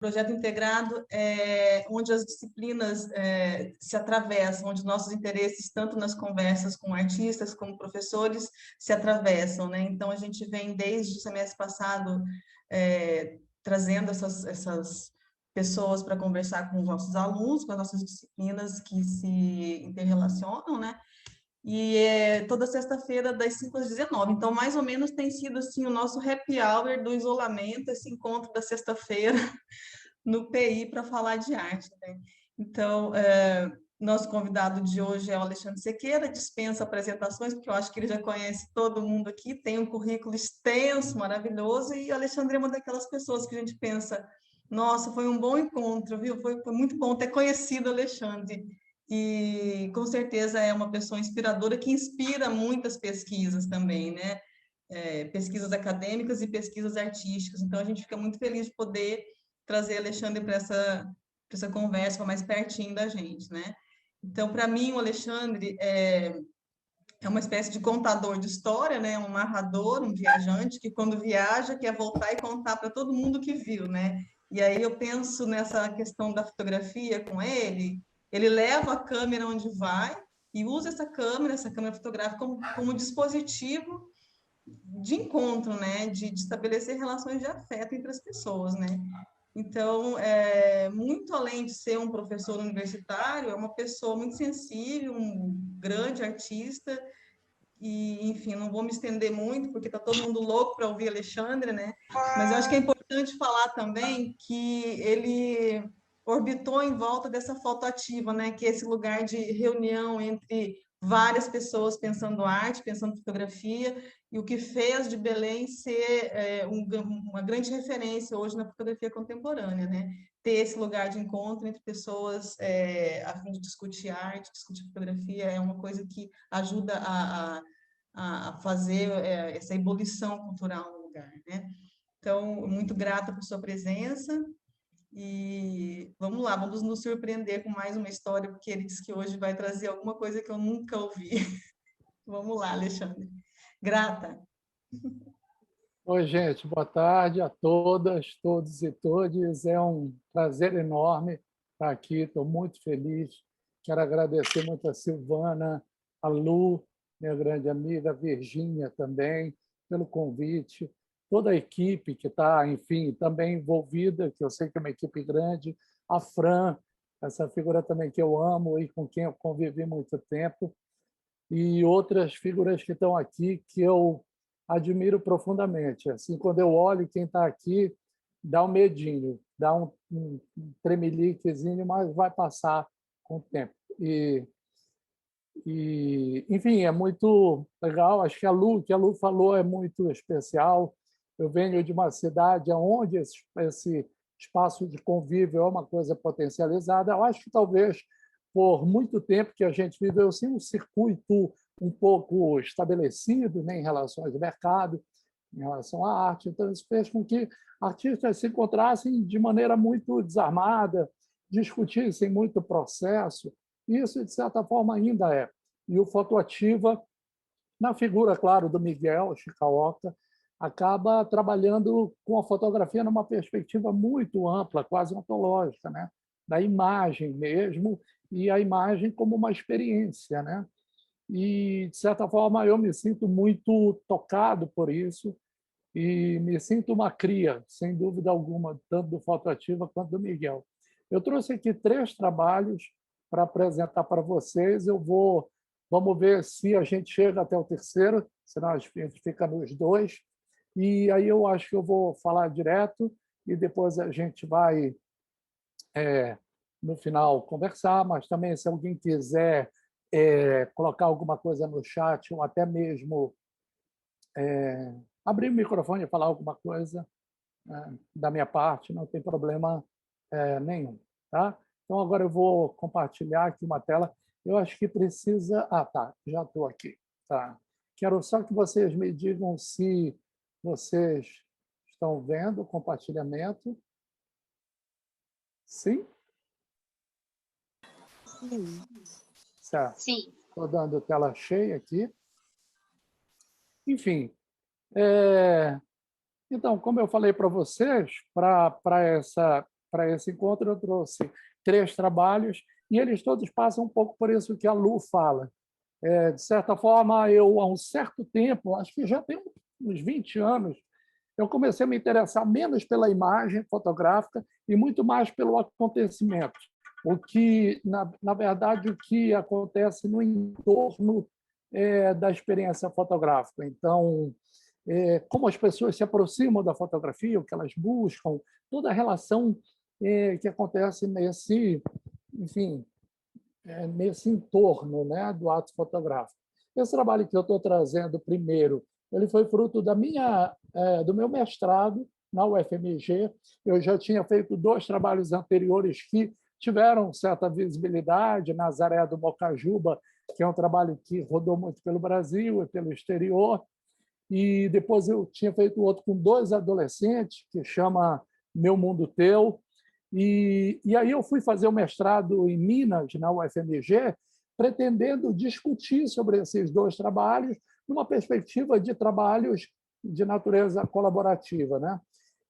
Projeto integrado onde as disciplinas se atravessam, onde nossos interesses, tanto nas conversas com artistas como professores, se atravessam, né? Então, a gente vem desde o semestre passado trazendo essas pessoas para conversar com os nossos alunos, com as nossas disciplinas que se interrelacionam, né? E toda sexta-feira, das 5 às 19. Então, mais ou menos, tem sido assim, o nosso happy hour do isolamento, esse encontro da sexta-feira no PI para falar de arte, né? Então, nosso convidado de hoje é o Alexandre Sequeira, dispensa apresentações, porque eu acho que ele já conhece todo mundo aqui, tem um currículo extenso, maravilhoso, e o Alexandre é uma daquelas pessoas que a gente pensa, nossa, foi um bom encontro, viu? Foi muito bom ter conhecido o Alexandre. E com certeza é uma pessoa inspiradora que inspira muitas pesquisas também, né? Pesquisas acadêmicas e pesquisas artísticas. Então, a gente fica muito feliz de poder trazer Alexandre para essa conversa mais pertinho da gente, né? Então, para mim, o Alexandre é uma espécie de contador de história, né? Um narrador, um viajante que, quando viaja, quer voltar e contar para todo mundo que viu, né? E aí eu penso nessa questão da fotografia com ele. Ele leva a câmera onde vai e usa essa câmera fotográfica, como dispositivo de encontro, né? De estabelecer relações de afeto entre as pessoas, né? Então, muito além de ser um professor universitário, é uma pessoa muito sensível, um grande artista, e, enfim, não vou me estender muito, porque está todo mundo louco para ouvir Alexandre, né? Mas eu acho que é importante falar também que ele orbitou em volta dessa foto ativa, né? Que é esse lugar de reunião entre várias pessoas pensando arte, pensando fotografia, e o que fez de Belém ser uma grande referência hoje na fotografia contemporânea, né? Ter esse lugar de encontro entre pessoas a fim de discutir arte, discutir fotografia, é uma coisa que ajuda a fazer essa ebulição cultural no lugar, né? Então, muito grata por sua presença e vamos lá, vamos nos surpreender com mais uma história, porque ele disse que hoje vai trazer alguma coisa que eu nunca ouvi. Vamos lá, Alexandre. Grata. Oi, gente, boa tarde a todas, todos e todes. É um prazer enorme estar aqui, estou muito feliz. Quero agradecer muito a Silvana, a Lu, minha grande amiga, a Virgínia também, pelo convite, toda a equipe que está, enfim, também envolvida, que eu sei que é uma equipe grande, a Fran, essa figura também que eu amo e com quem eu convivi muito tempo, e outras figuras que estão aqui que eu admiro profundamente. Assim, quando eu olho quem está aqui, dá um medinho, dá um tremeliquezinho, mas vai passar com o tempo. Enfim, é muito legal. Acho que que a Lu falou é muito especial. Eu venho de uma cidade onde esse espaço de convívio é uma coisa potencializada. Eu acho que talvez por muito tempo que a gente viveu sem um circuito um pouco estabelecido, né, em relação ao mercado, em relação à arte. Então, isso fez com que artistas se encontrassem de maneira muito desarmada, discutissem muito processo. Isso, de certa forma, ainda é. E o Fotoativa, na figura, claro, do Miguel Chicaoca, acaba trabalhando com a fotografia numa perspectiva muito ampla, quase ontológica, né? Da imagem mesmo, e a imagem como uma experiência, né? E, de certa forma, eu me sinto muito tocado por isso e me sinto uma cria, sem dúvida alguma, tanto do Fotoativa quanto do Miguel. Eu trouxe aqui 3 trabalhos para apresentar para vocês. Vamos ver se a gente chega até o terceiro, senão a gente fica nos 2. E aí eu acho que eu vou falar direto e depois a gente vai, no final, conversar, mas também, se alguém quiser colocar alguma coisa no chat ou até mesmo abrir o microfone e falar alguma coisa, da minha parte, não tem problema nenhum. Tá? Então, agora eu vou compartilhar aqui uma tela. Eu acho que precisa... Ah, tá, já estou aqui. Tá. Quero só que vocês me digam se vocês estão vendo o compartilhamento. Sim? Sim. Certo. Sim. Estou dando tela cheia aqui. Enfim, então, como eu falei para vocês, para para esse encontro, eu trouxe 3 trabalhos, e eles todos passam um pouco por isso que a Lu fala. De certa forma, eu, há um certo tempo, acho que já tem uns 20 anos, eu comecei a me interessar menos pela imagem fotográfica e muito mais pelo acontecimento. O que, na verdade, o que acontece no entorno da experiência fotográfica. Então, como as pessoas se aproximam da fotografia, o que elas buscam, toda a relação que acontece nesse, enfim, nesse entorno, né, do ato fotográfico. Esse trabalho que eu estou trazendo primeiro, ele foi fruto do meu mestrado na UFMG. Eu já tinha feito 2 trabalhos anteriores que tiveram certa visibilidade, Nazaré do Bocajuba, que é um trabalho que rodou muito pelo Brasil e pelo exterior, e depois eu tinha feito outro com 2 adolescentes, que chama Meu Mundo Teu, e aí eu fui fazer o mestrado em Minas, na UFMG, pretendendo discutir sobre esses 2 trabalhos numa perspectiva de trabalhos de natureza colaborativa, né?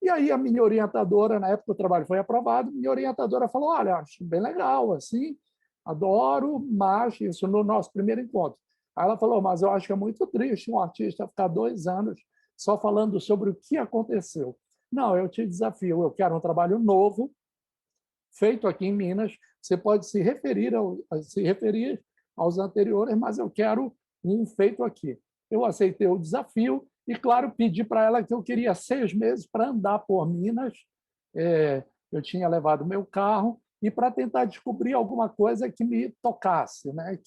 E aí a minha orientadora, na época o trabalho foi aprovado, minha orientadora falou, olha, acho bem legal, assim, adoro, mas isso no nosso primeiro encontro. Aí ela falou, mas eu acho que é muito triste um artista ficar 2 anos só falando sobre o que aconteceu. Não, eu te desafio, eu quero um trabalho novo, feito aqui em Minas, você pode se referir aos anteriores, mas eu quero um feito aqui. Eu aceitei o desafio e, claro, pedi para ela que eu queria 6 meses para andar por Minas. Eu tinha levado meu carro e para tentar descobrir alguma coisa que me tocasse, né?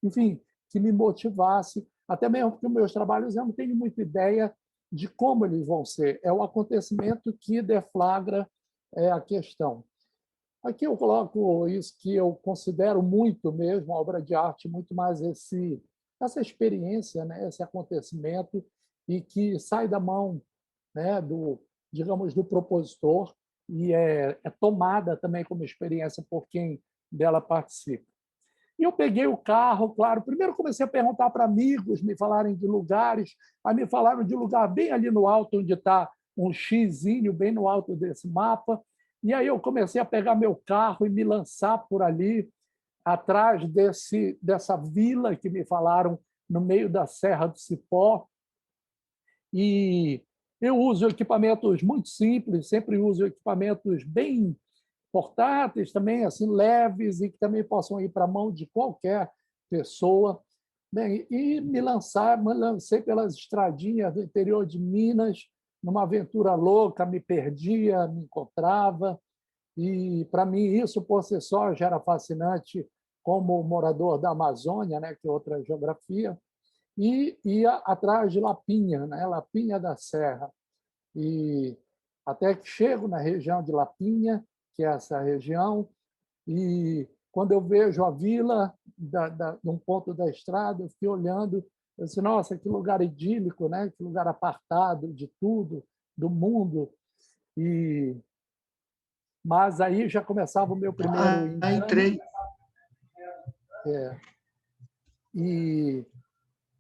Enfim, que me motivasse, até mesmo porque os meus trabalhos eu não tenho muita ideia de como eles vão ser. É o acontecimento que deflagra a questão. Aqui eu coloco isso que eu considero muito mesmo, a obra de arte, muito mais essa experiência, né, esse acontecimento, e que sai da mão, né, digamos, do propositor e é tomada também como experiência por quem dela participa. E eu peguei o carro, claro, primeiro comecei a perguntar para amigos, me falarem de lugares, aí me falaram de um lugar bem ali no alto, onde está um xizinho, bem no alto desse mapa, e aí eu comecei a pegar meu carro e me lançar por ali, atrás dessa vila que me falaram, no meio da Serra do Cipó. E eu uso equipamentos muito simples, sempre uso equipamentos bem portáteis, também assim leves e que também possam ir para a mão de qualquer pessoa. Bem, e me lancei pelas estradinhas do interior de Minas, numa aventura louca, me perdia, me encontrava, e para mim isso por si só já era fascinante como morador da Amazônia, né, que é outra geografia, e ia atrás de Lapinha, né, Lapinha da Serra, e até que chego na região de Lapinha, que é essa região, e quando eu vejo a vila de um ponto da estrada, eu fiquei olhando, eu disse, nossa, que lugar idílico, né? Que lugar apartado de tudo, do mundo. Mas aí já começava o meu primeiro engano. Entrei.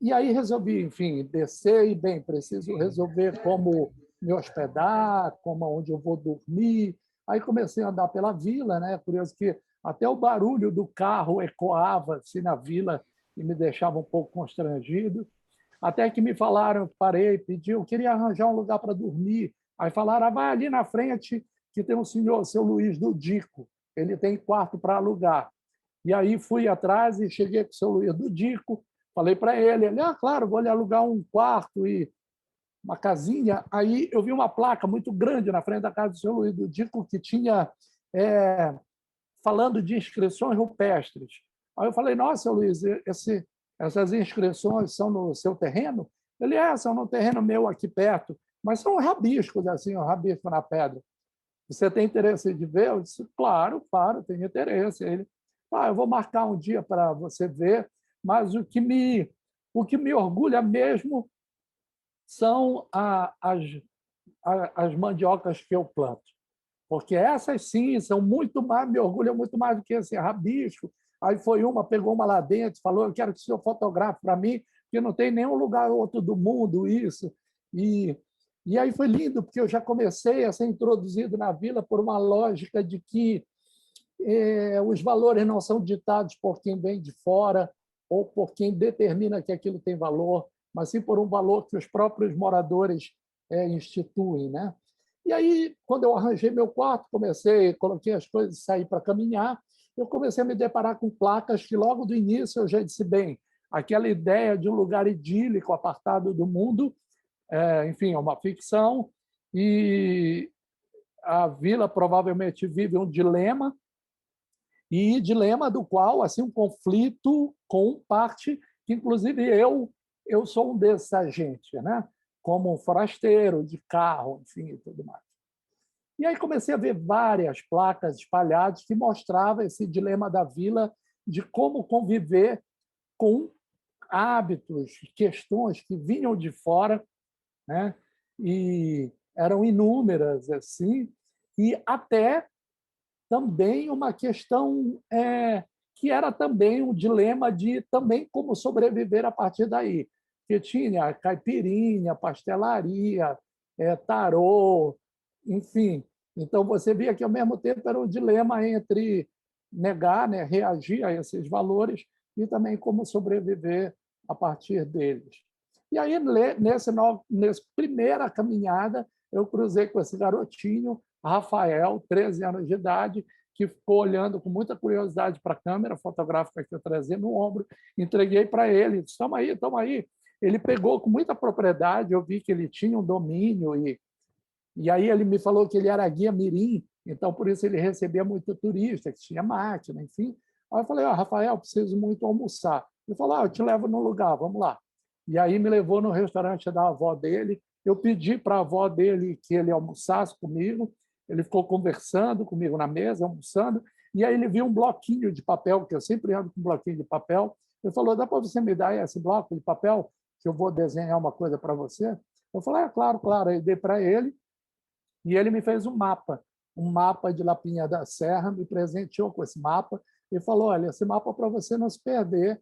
E aí resolvi, enfim, descer e, bem, preciso resolver como me hospedar, como onde eu vou dormir. Aí comecei a andar pela vila, né? Curioso que até o barulho do carro ecoava assim, na vila e me deixava um pouco constrangido. Até que me falaram, parei, pedi, eu queria arranjar um lugar para dormir. Aí falaram, vai ali na frente que tem um senhor, seu Luiz do Dico, ele tem quarto para alugar. E aí fui atrás e cheguei com o seu Luiz do Dico, falei para ele, claro, vou lhe alugar um quarto e uma casinha. Aí eu vi uma placa muito grande na frente da casa do seu Luiz do Dico que tinha falando de inscrições rupestres. Aí eu falei, nossa, seu Luiz, essas inscrições são no seu terreno? Ele, são no terreno meu aqui perto, mas são rabiscos, assim, um rabisco na pedra. Você tem interesse de ver? Eu disse, claro, tenho interesse. Ele, eu vou marcar um dia para você ver, mas o que me orgulha mesmo são as mandiocas que eu planto, porque essas sim são muito mais, me orgulham muito mais do que esse rabisco. Aí foi pegou uma lá dentro, falou, eu quero que o senhor fotografe para mim, porque não tem nenhum lugar outro do mundo isso. E E aí foi lindo, porque eu já comecei a ser introduzido na vila por uma lógica de que os valores não são ditados por quem vem de fora ou por quem determina que aquilo tem valor, mas sim por um valor que os próprios moradores instituem, né? E aí, quando eu arranjei meu quarto, coloquei as coisas e saí para caminhar, eu comecei a me deparar com placas que logo do início eu já disse, bem, aquela ideia de um lugar idílico, apartado do mundo, enfim, é uma ficção, e a vila provavelmente vive um dilema, e dilema do qual assim um conflito com parte que inclusive eu sou um desses agentes, né? Como um forasteiro de carro, enfim, e tudo mais. E aí comecei a ver várias placas espalhadas que mostravam esse dilema da vila de como conviver com hábitos, questões que vinham de fora, né? E eram inúmeras assim, e até também uma questão que era também um dilema de também como sobreviver a partir daí, que tinha caipirinha, pastelaria, tarô, enfim. Então você via que ao mesmo tempo era um dilema entre negar, né, reagir a esses valores e também como sobreviver a partir deles. E aí nessa primeira caminhada eu cruzei com esse garotinho Rafael, 13 anos de idade, que ficou olhando com muita curiosidade para a câmera fotográfica que eu trazia no ombro, entreguei para ele, disse, toma aí, toma aí. Ele pegou com muita propriedade, eu vi que ele tinha um domínio, e aí ele me falou que ele era guia mirim, então por isso ele recebia muito turista, que tinha máquina, enfim. Aí eu falei, Rafael, preciso muito almoçar. Ele falou, eu te levo num lugar, vamos lá. E aí me levou no restaurante da avó dele, eu pedi para a avó dele que ele almoçasse comigo, ele ficou conversando comigo na mesa, almoçando, e aí ele viu um bloquinho de papel, que eu sempre ando com um bloquinho de papel. Ele falou, dá para você me dar esse bloco de papel, que eu vou desenhar uma coisa para você? Eu falei, claro, claro. Aí dei para ele, e ele me fez um mapa de Lapinha da Serra, me presenteou com esse mapa, e falou, olha, esse mapa para você não se perder.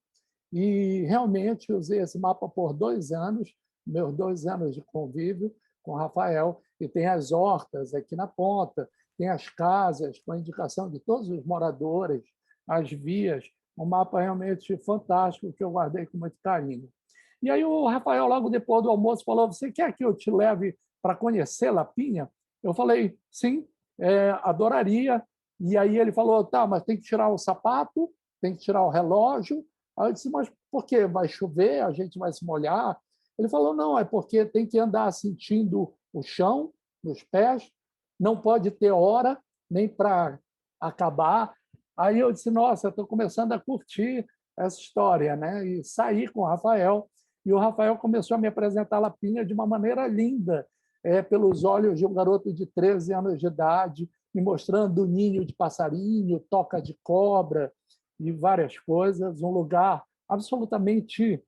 E realmente usei esse mapa por 2 anos, meus 2 anos de convívio com o Rafael, e tem as hortas aqui na ponta, tem as casas com a indicação de todos os moradores, as vias, um mapa realmente fantástico que eu guardei com muito carinho. E aí o Rafael, logo depois do almoço, falou, você quer que eu te leve para conhecer Lapinha? Eu falei, sim, adoraria. E aí ele falou, tá, mas tem que tirar o sapato, tem que tirar o relógio. Aí eu disse, mas por quê? Vai chover? A gente vai se molhar? Ele falou, não, é porque tem que andar sentindo o chão nos pés, não pode ter hora nem para acabar. Aí eu disse, nossa, estou começando a curtir essa história, né? E saí com o Rafael, e o Rafael começou a me apresentar a Lapinha de uma maneira linda, pelos olhos de um garoto de 13 anos de idade, me mostrando o ninho de passarinho, toca de cobra e várias coisas, um lugar absolutamente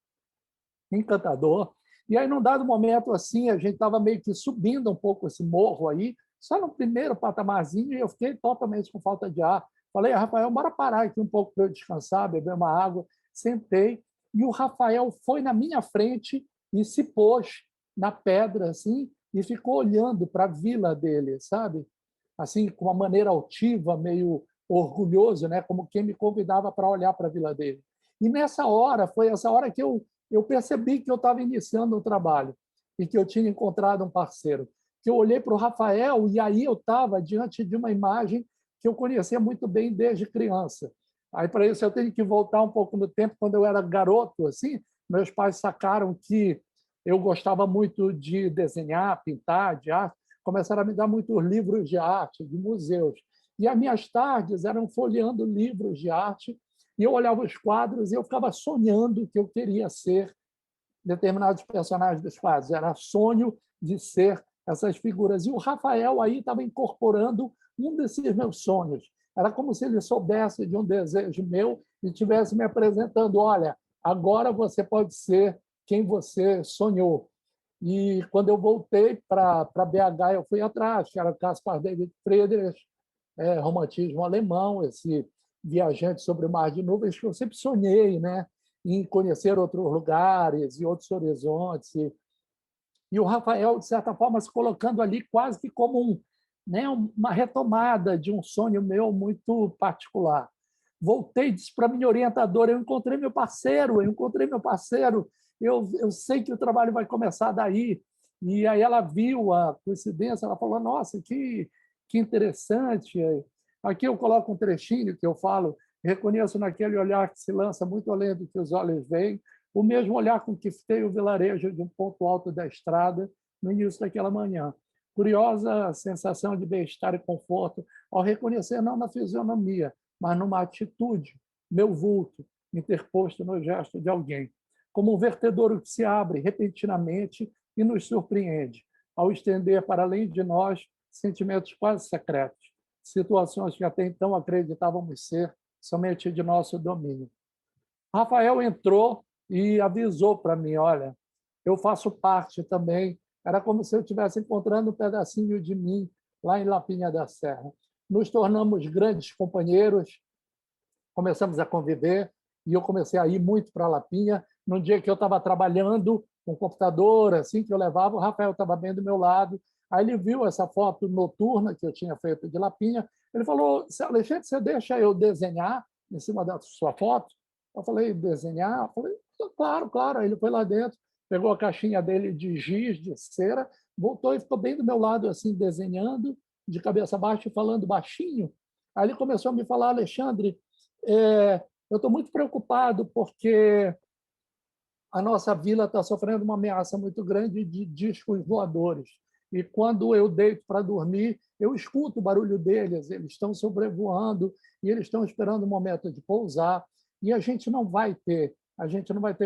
encantador. E aí, num dado momento, assim, a gente estava meio que subindo um pouco esse morro aí, só no primeiro patamarzinho, e eu fiquei totalmente com falta de ar. Falei, Rafael, bora parar aqui um pouco para eu descansar, beber uma água. Sentei, e o Rafael foi na minha frente e se pôs na pedra, assim, e ficou olhando para a vila dele, sabe? Assim, com uma maneira altiva, meio orgulhoso, né? Como quem me convidava para olhar para a vila dele. E nessa hora, foi essa hora que eu percebi que eu estava iniciando um trabalho e que eu tinha encontrado um parceiro. Que eu olhei para o Rafael e aí eu estava diante de uma imagem que eu conhecia muito bem desde criança. Aí, para isso, eu tenho que voltar um pouco no tempo, quando eu era garoto, assim, meus pais sacaram que eu gostava muito de desenhar, pintar, de arte, começaram a me dar muitos livros de arte, de museus. E as minhas tardes eram folheando livros de arte, e eu olhava os quadros e eu ficava sonhando que eu queria ser determinados personagens dos quadros. Era sonho de ser essas figuras. E o Rafael aí estava incorporando um desses meus sonhos. Era como se ele soubesse de um desejo meu e estivesse me apresentando, olha, agora você pode ser quem você sonhou. E quando eu voltei para BH, eu fui atrás, que era Caspar David Friedrich, romantismo alemão, esse viajante sobre o mar de nuvens, que eu sempre sonhei, né, em conhecer outros lugares e outros horizontes. E o Rafael, de certa forma, se colocando ali quase que como né, uma retomada de um sonho meu muito particular. Voltei e disse para a minha orientadora, eu encontrei meu parceiro, eu sei que o trabalho vai começar daí. E aí ela viu a coincidência, ela falou, nossa, que interessante. Aqui eu coloco um trechinho que eu falo, reconheço naquele olhar que se lança muito além do que os olhos veem, o mesmo olhar com que fitei o vilarejo de um ponto alto da estrada no início daquela manhã. Curiosa sensação de bem-estar e conforto ao reconhecer não na fisionomia, mas numa atitude, meu vulto, interposto no gesto de alguém, como um vertedouro que se abre repentinamente e nos surpreende, ao estender para além de nós sentimentos quase secretos, situações que até então acreditávamos ser somente de nosso domínio. Rafael entrou e avisou para mim, olha, eu faço parte também. Era como se eu estivesse encontrando um pedacinho de mim lá em Lapinha da Serra. Nos tornamos grandes companheiros, começamos a conviver e eu comecei a ir muito para Lapinha. Num dia que eu estava trabalhando com um computador, assim que eu levava, o Rafael estava bem do meu lado. Aí ele viu essa foto noturna que eu tinha feito de Lapinha. Ele falou, Alexandre, você deixa eu desenhar em cima da sua foto? Eu falei, desenhar? Eu falei, claro, claro. Aí ele foi lá dentro, pegou a caixinha dele de giz, de cera, voltou e ficou bem do meu lado, assim, desenhando, de cabeça baixa e falando baixinho. Aí ele começou a me falar, Alexandre, eu estou muito preocupado porque a nossa vila está sofrendo uma ameaça muito grande de discos voadores. E quando eu deito para dormir, eu escuto o barulho deles, eles estão sobrevoando e eles estão esperando o momento de pousar. E a gente não vai ter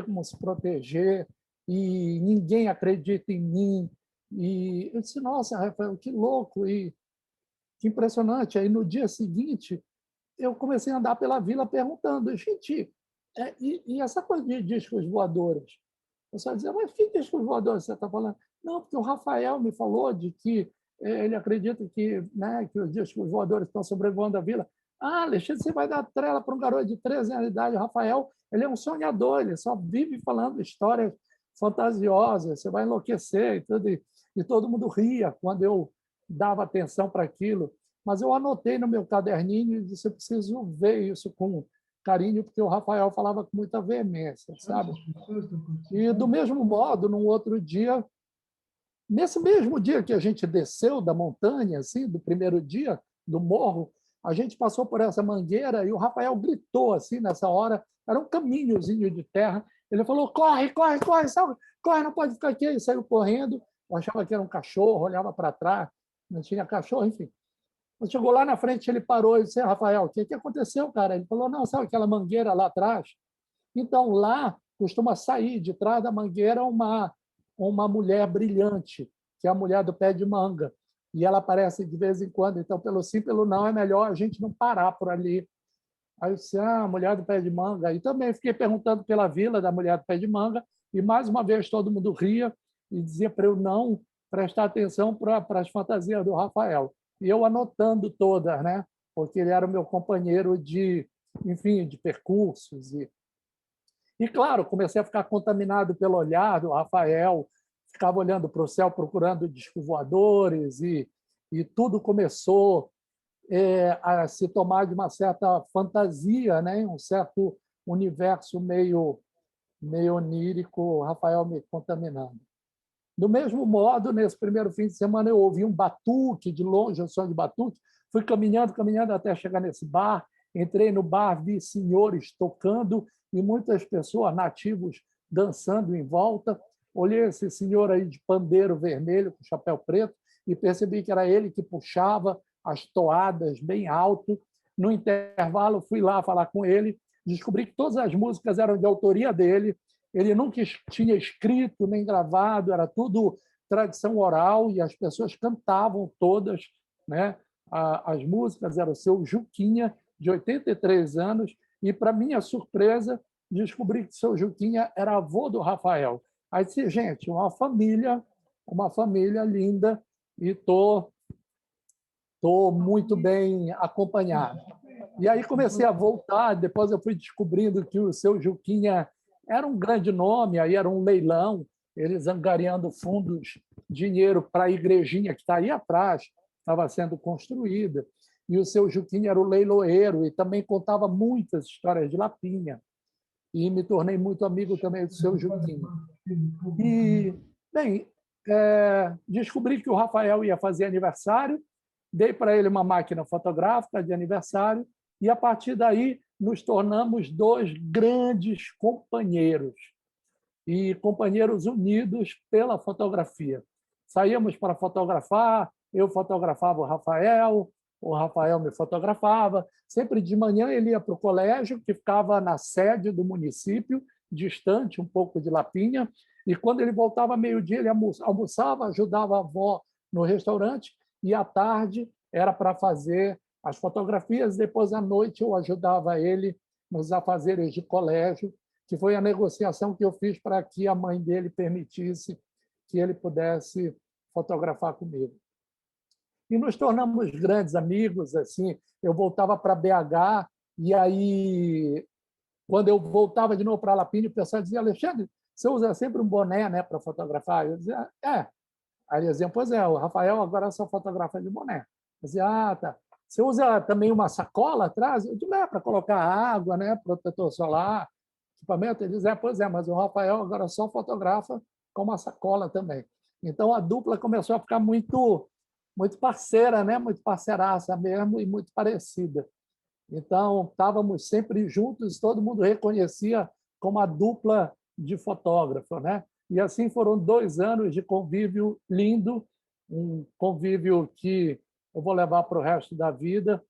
como se proteger e ninguém acredita em mim. E eu disse, nossa, Rafael, que louco e que impressionante. Aí, no dia seguinte, eu comecei a andar pela vila perguntando, gente, e essa coisa de discos voadores? O pessoal dizia, mas que discos voadores você está falando? Não, porque o Rafael me falou de que ele acredita que, né, que os discos voadores estão sobrevoando a vila. Ah, Alexandre, você vai dar trela para um garoto de 13 anos de idade. O Rafael, ele é um sonhador, ele só vive falando histórias fantasiosas, você vai enlouquecer e todo mundo ria quando eu dava atenção para aquilo. Mas eu anotei no meu caderninho e disse, eu preciso ver isso com carinho, porque o Rafael falava com muita veemência, sabe? E, do mesmo modo, num outro dia, nesse mesmo dia que a gente desceu da montanha, assim, do primeiro dia, do morro, a gente passou por essa mangueira e o Rafael gritou, assim, nessa hora, era um caminhozinho de terra, ele falou, corre, corre, corre, salve, corre, não pode ficar aqui, e saiu correndo, eu achava que era um cachorro, olhava para trás, não tinha cachorro, enfim. Quando chegou lá na frente, ele parou e disse, Rafael, o que aconteceu, cara? Ele falou, não, sabe aquela mangueira lá atrás? Então, lá costuma sair de trás da mangueira uma mulher brilhante, que é a mulher do pé de manga. E ela aparece de vez em quando. Então, pelo sim, pelo não, é melhor a gente não parar por ali. Aí eu disse, mulher do pé de manga. E também fiquei perguntando pela vila da mulher do pé de manga. E, mais uma vez, todo mundo ria e dizia para eu não prestar atenção para as fantasias do Rafael. E eu anotando todas, né? Porque ele era o meu companheiro enfim, de percursos. E, claro, comecei a ficar contaminado pelo olhar do Rafael, ficava olhando para o céu procurando discos voadores e tudo começou a se tomar de uma certa fantasia, né? Um certo universo meio onírico, o Rafael me contaminando. Do mesmo modo, nesse primeiro fim de semana, eu ouvi um batuque, de longe, o som de batuque, fui caminhando, caminhando até chegar nesse bar, entrei no bar, vi senhores tocando e muitas pessoas, nativos, dançando em volta. Olhei esse senhor aí de pandeiro vermelho, com chapéu preto, e percebi que era ele que puxava as toadas bem alto. No intervalo, fui lá falar com ele, descobri que todas as músicas eram de autoria dele, ele nunca tinha escrito nem gravado, era tudo tradição oral e as pessoas cantavam todas, né? As músicas eram o seu Juquinha, de 83 anos, e, para minha surpresa, descobri que o seu Juquinha era avô do Rafael. Aí disse, gente, uma família linda e estou muito bem acompanhado. E aí comecei a voltar, depois eu fui descobrindo que o seu Juquinha era um grande nome, aí era um leilão, eles angariando fundos, dinheiro para a igrejinha que está aí atrás, estava sendo construída. E o seu Juquinha era o leiloeiro e também contava muitas histórias de Lapinha. E me tornei muito amigo também do seu Juquinha. E, bem, descobri que o Rafael ia fazer aniversário, dei para ele uma máquina fotográfica de aniversário e, a partir daí, nos tornamos dois grandes companheiros e companheiros unidos pela fotografia. Saíamos para fotografar, eu fotografava o Rafael me fotografava. Sempre de manhã ele ia para o colégio, que ficava na sede do município, distante um pouco de Lapinha, e quando ele voltava meio-dia, ele almoçava, ajudava a avó no restaurante, e à tarde era para fazer as fotografias, depois à noite eu ajudava ele nos afazeres de colégio, que foi a negociação que eu fiz para que a mãe dele permitisse que ele pudesse fotografar comigo. E nos tornamos grandes amigos. Assim, eu voltava para BH, e aí, quando eu voltava de novo para Lapinha, o pessoal dizia: Alexandre, você usa sempre um boné, né, para fotografar? Eu dizia: é. Aí eles diziam: pois é, o Rafael agora só fotografa de boné. Eu dizia: ah, tá. Você usa também uma sacola atrás? Eu digo: é, para colocar água, né, protetor solar, equipamento. Ele dizia: pois é, mas o Rafael agora só fotografa com uma sacola também. Então a dupla começou a ficar muito parceira, né, muito parceiraça mesmo e muito parecida. Então estávamos sempre juntos, todo mundo reconhecia como a dupla de fotógrafo, né? E assim foram 2 anos de convívio lindo, um convívio que eu vou levar para o resto da vida,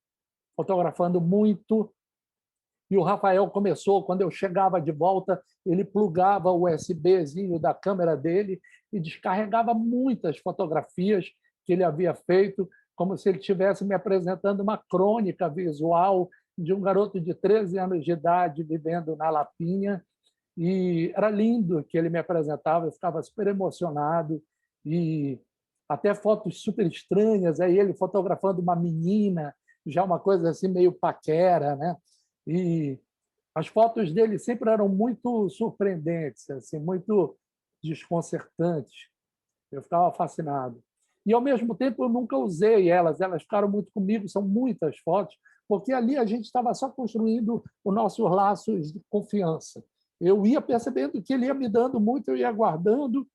fotografando muito. E o Rafael começou, quando eu chegava de volta, ele plugava o USBzinho da câmera dele e descarregava muitas fotografias que ele havia feito, como se ele estivesse me apresentando uma crônica visual de um garoto de 13 anos de idade vivendo na Lapinha. E era lindo que ele me apresentava, eu ficava super emocionado. E até fotos super estranhas, aí ele fotografando uma menina, já uma coisa assim meio paquera, né? E as fotos dele sempre eram muito surpreendentes, assim, muito desconcertantes. Eu ficava fascinado. E, ao mesmo tempo, eu nunca usei elas ficaram muito comigo, são muitas fotos, porque ali a gente estava só construindo os nossos laços de confiança. Eu ia percebendo que ele ia me dando muito, eu ia guardando,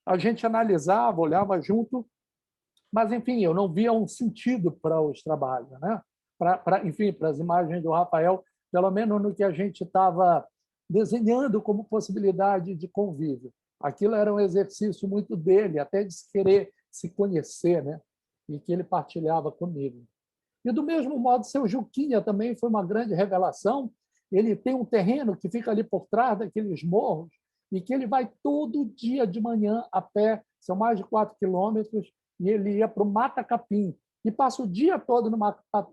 a gente analisava, olhava junto, mas, enfim, eu não via um sentido para os trabalhos, né? Enfim, para as imagens do Rafael, pelo menos no que a gente estava desenhando como possibilidade de convívio. Aquilo era um exercício muito dele, até de querer se conhecer, né? E que ele partilhava comigo. E, do mesmo modo, seu Juquinha também foi uma grande revelação. Ele tem um terreno que fica ali por trás daqueles morros e que ele vai todo dia de manhã a pé, são mais de 4 quilômetros, e ele ia para o Mata Capim. E passa o dia todo no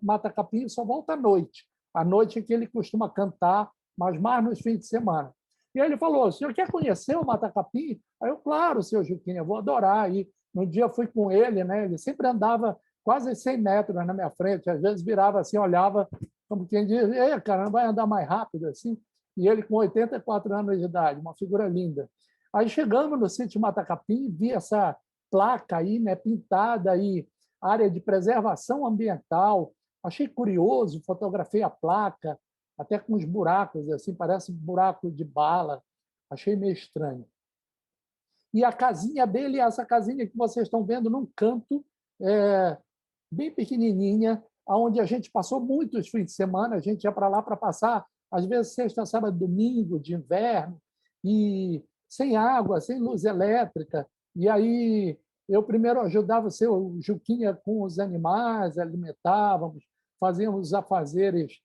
Mata Capim e só volta à noite. À noite é que ele costuma cantar, mas mais nos fins de semana. E aí ele falou: o senhor quer conhecer o Mata Capim? Aí eu: claro, senhor Juquinha, eu vou adorar. E no dia eu fui com ele, né? Ele sempre andava quase 100 metros na minha frente, às vezes virava assim, olhava como quem diz: ei, cara, não vai andar mais rápido assim? E ele com 84 anos de idade, uma figura linda. Aí chegamos no sítio Mata Capim, vi essa placa aí, né, pintada aí, área de preservação ambiental. Achei curioso, fotografei a placa, até com os buracos, assim, parece buraco de bala. Achei meio estranho. E a casinha dele é essa casinha que vocês estão vendo num canto, bem pequenininha, onde a gente passou muitos fins de semana. A gente ia para lá para passar, às vezes, sexta, sábado, domingo, de inverno, e sem água, sem luz elétrica. E aí eu primeiro ajudava o seu Juquinha com os animais, alimentávamos, fazíamos os afazeres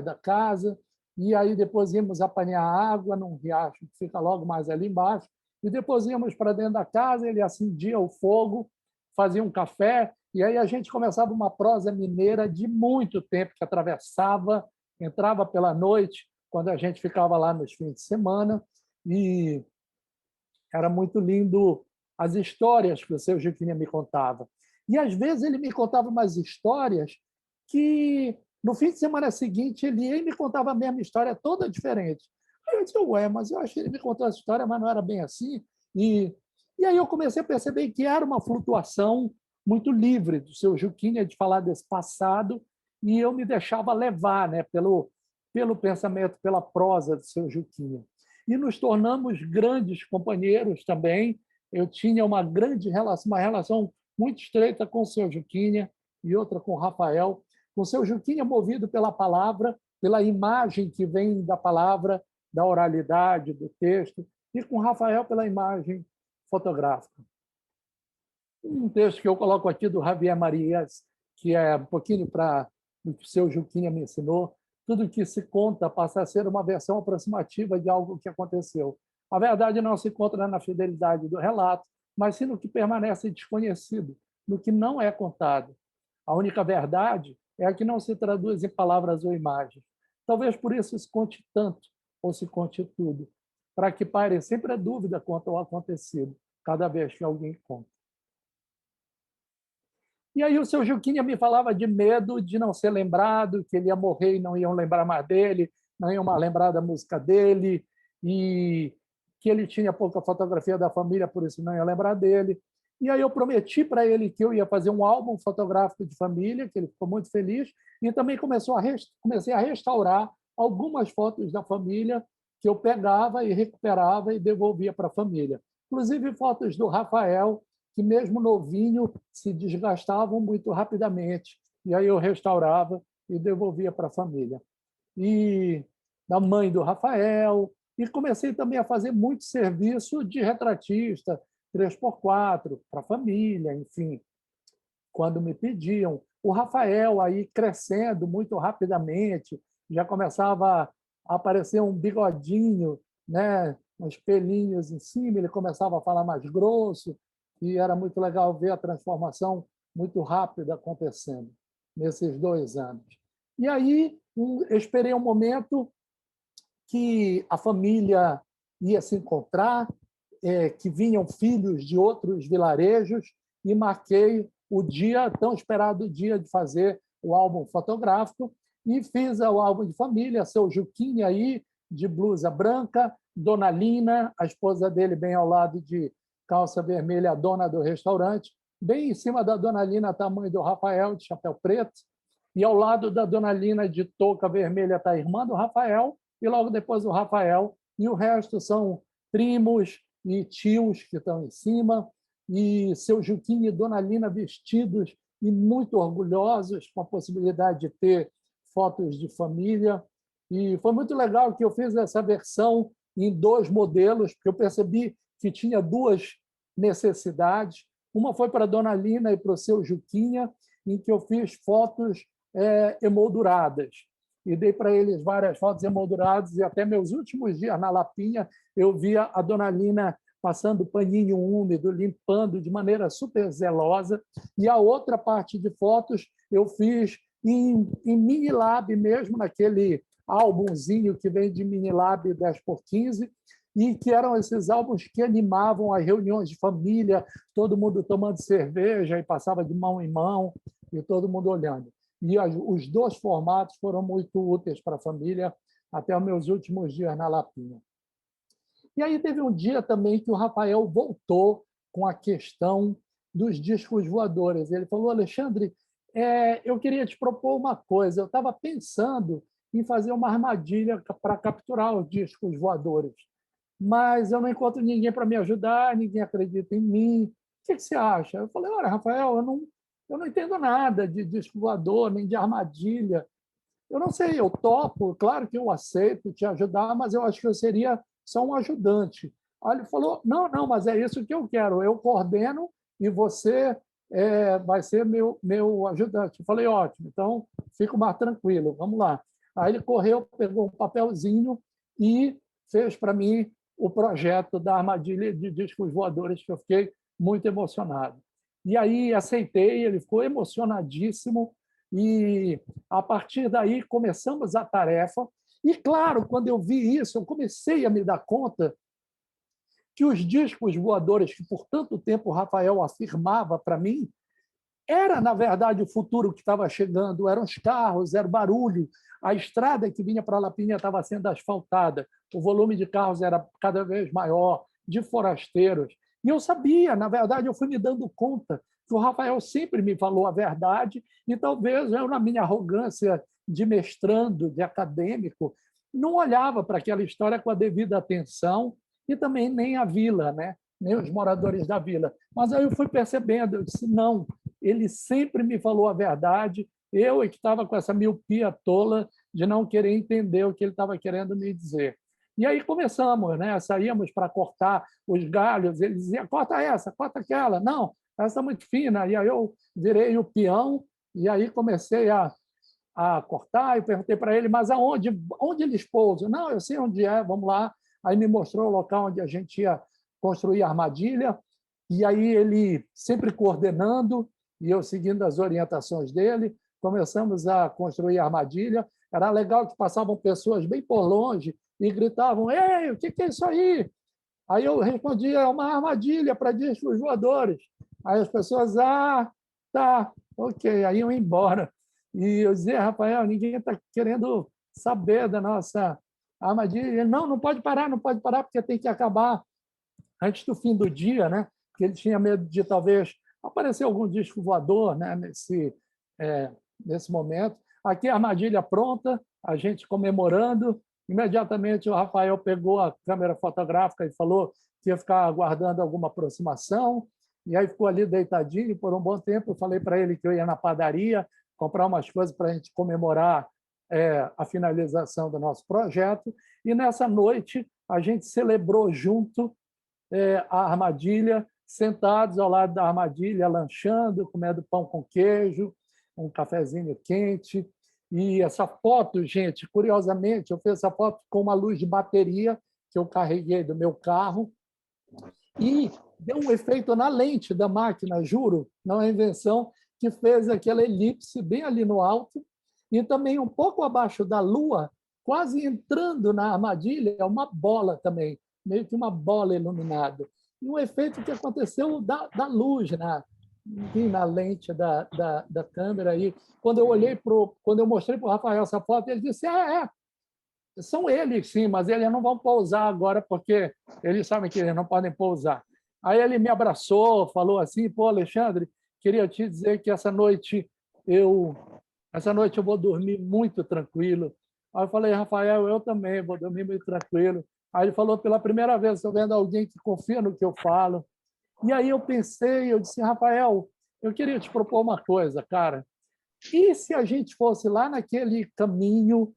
da casa, e aí depois íamos apanhar água num riacho que fica logo mais ali embaixo, e depois íamos para dentro da casa, ele acendia o fogo, fazia um café, e aí a gente começava uma prosa mineira de muito tempo, que atravessava, entrava pela noite, quando a gente ficava lá nos fins de semana, e era muito lindo as histórias que o seu Juquinha me contava. E, às vezes, ele me contava umas histórias que, no fim de semana seguinte, ele ia e me contava a mesma história, toda diferente. Aí eu disse: ué, mas eu achei que ele me contou essa história, mas não era bem assim. E aí eu comecei a perceber que era uma flutuação muito livre do seu Juquinha de falar desse passado, e eu me deixava levar, né, pelo pensamento, pela prosa do seu Juquinha. E nos tornamos grandes companheiros também. Eu tinha uma relação muito estreita com o seu Juquinha e outra com o Rafael. Com o seu Juquinha movido pela palavra, pela imagem que vem da palavra, da oralidade, do texto, e com o Rafael pela imagem fotográfica. Um texto que eu coloco aqui do Javier Marias, que é um pouquinho para o que o seu Juquinha me ensinou: tudo que se conta passa a ser uma versão aproximativa de algo que aconteceu. A verdade não se encontra na fidelidade do relato, mas sim no que permanece desconhecido, no que não é contado. A única verdade é a que não se traduz em palavras ou imagens. Talvez por isso se conte tanto, ou se conte tudo, para que pare sempre a dúvida quanto ao acontecido, cada vez que alguém conta. E aí o seu Juquinha me falava de medo de não ser lembrado, que ele ia morrer e não iam lembrar mais dele, não iam mais lembrar da música dele, e que ele tinha pouca fotografia da família, por isso não iam lembrar dele. E aí eu prometi para ele que eu ia fazer um álbum fotográfico de família, que ele ficou muito feliz, e também comecei a restaurar algumas fotos da família que eu pegava e recuperava e devolvia para a família. Inclusive fotos do Rafael, que mesmo novinho se desgastavam muito rapidamente, e aí eu restaurava e devolvia para a família. E da mãe do Rafael, e comecei também a fazer muito serviço de retratista, 3x4, para a família, enfim, quando me pediam. O Rafael aí crescendo muito rapidamente, já começava a aparecer um bigodinho, né, uns pelinhos em cima, ele começava a falar mais grosso, e era muito legal ver a transformação muito rápida acontecendo nesses 2 anos. E aí eu esperei um momento que a família ia se encontrar, que vinham filhos de outros vilarejos, e marquei o dia, tão esperado dia de fazer o álbum fotográfico, e fiz o álbum de família, seu Juquinha aí, de blusa branca, Dona Lina, a esposa dele bem ao lado de calça vermelha, a dona do restaurante, bem em cima da Dona Lina está a mãe do Rafael, de chapéu preto, e ao lado da Dona Lina, de touca vermelha, está a irmã do Rafael, e logo depois o Rafael, e o resto são primos e tios que estão em cima, e seu Juquinha e Dona Lina vestidos e muito orgulhosos com a possibilidade de ter fotos de família. E foi muito legal que eu fiz essa versão em 2 modelos, porque eu percebi que tinha 2 necessidades. Uma foi para a Dona Lina e para o seu Juquinha, em que eu fiz fotos emolduradas. E dei para eles várias fotos emolduradas, e até meus últimos dias na Lapinha, eu via a Dona Lina passando paninho úmido, limpando de maneira super zelosa. E a outra parte de fotos eu fiz em Minilab mesmo, naquele álbumzinho que vem de Minilab 10x15, e que eram esses álbuns que animavam as reuniões de família, todo mundo tomando cerveja e passava de mão em mão, e todo mundo olhando. E os 2 formatos foram muito úteis para a família até os meus últimos dias na Lapinha. E aí teve um dia também que o Rafael voltou com a questão dos discos voadores. Ele falou: Alexandre, eu queria te propor uma coisa. Eu estava pensando em fazer uma armadilha para capturar os discos voadores, mas eu não encontro ninguém para me ajudar, ninguém acredita em mim. O que você acha? Eu falei: olha, Rafael, eu não entendo nada de disco voador, nem de armadilha. Eu não sei, eu topo, claro que eu aceito te ajudar, mas eu acho que eu seria só um ajudante. Aí ele falou: não, não, mas é isso que eu quero, eu coordeno e você vai ser meu ajudante. Eu falei: ótimo, então fico mais tranquilo, vamos lá. Aí ele correu, pegou um papelzinho e fez para mim o projeto da armadilha de discos voadores, que eu fiquei muito emocionado. E aí aceitei, ele ficou emocionadíssimo, e a partir daí começamos a tarefa. E, claro, quando eu vi isso, eu comecei a me dar conta que os discos voadores, que por tanto tempo o Rafael afirmava para mim, era, na verdade, o futuro que estava chegando. Eram os carros, era o barulho. A estrada que vinha para a Lapinha estava sendo asfaltada. O volume de carros era cada vez maior. de forasteiros. E eu sabia, na verdade, eu fui me dando conta que o Rafael sempre me falou a verdade e talvez eu, na minha arrogância de mestrando, de acadêmico, não olhava para aquela história com a devida atenção e também nem a vila, né? Nem os moradores da vila. Mas aí eu fui percebendo, eu disse, não, ele sempre me falou a verdade, eu é que estava com essa miopia tola de não querer entender o que ele estava querendo me dizer. E aí começamos, né? Saíamos para cortar os galhos, ele dizia, corta essa, corta aquela. Não, essa está muito fina. E aí eu virei o peão e aí comecei a cortar e perguntei para ele, mas onde eles pousam? Não, eu sei onde é, vamos lá. Aí me mostrou o local onde a gente ia construir a armadilha, e aí ele sempre coordenando e eu seguindo as orientações dele, começamos a construir a armadilha. Era legal que passavam pessoas bem por longe e gritavam, ei, o que é isso aí? Aí eu respondia, é uma armadilha para discos voadores. Aí as pessoas, tá, ok, aí iam embora. E eu dizia, Rafael, ninguém está querendo saber da nossa armadilha. Ele, não pode parar, não pode parar, porque tem que acabar antes do fim do dia, né? Porque ele tinha medo de talvez aparecer algum disco voador, né? Nesse momento. Aqui a armadilha pronta, a gente comemorando. Imediatamente o Rafael pegou a câmera fotográfica e falou que ia ficar aguardando alguma aproximação. E aí ficou ali deitadinho por um bom tempo. Eu falei para ele que eu ia na padaria comprar umas coisas para a gente comemorar a finalização do nosso projeto. E nessa noite a gente celebrou junto a armadilha, sentados ao lado da armadilha, lanchando, comendo pão com queijo, um cafezinho quente. E essa foto, gente, curiosamente, eu fiz essa foto com uma luz de bateria que eu carreguei do meu carro e deu um efeito na lente da máquina, juro, não é invenção, que fez aquela elipse bem ali no alto e também um pouco abaixo da Lua, quase entrando na armadilha, uma bola também, meio que uma bola iluminada. E um efeito que aconteceu da luz na lente da câmera. Aí, quando eu mostrei para o Rafael essa foto, ele disse, são eles, sim, mas eles não vão pousar agora, porque eles sabem que eles não podem pousar. Aí ele me abraçou, falou assim, pô, Alexandre, queria te dizer que essa noite eu vou dormir muito tranquilo. Aí eu falei, Rafael, eu também vou dormir muito tranquilo. Aí ele falou, pela primeira vez, estou vendo alguém que confia no que eu falo. E aí eu pensei, eu disse, Rafael, eu queria te propor uma coisa, cara. E se a gente fosse lá naquele caminho,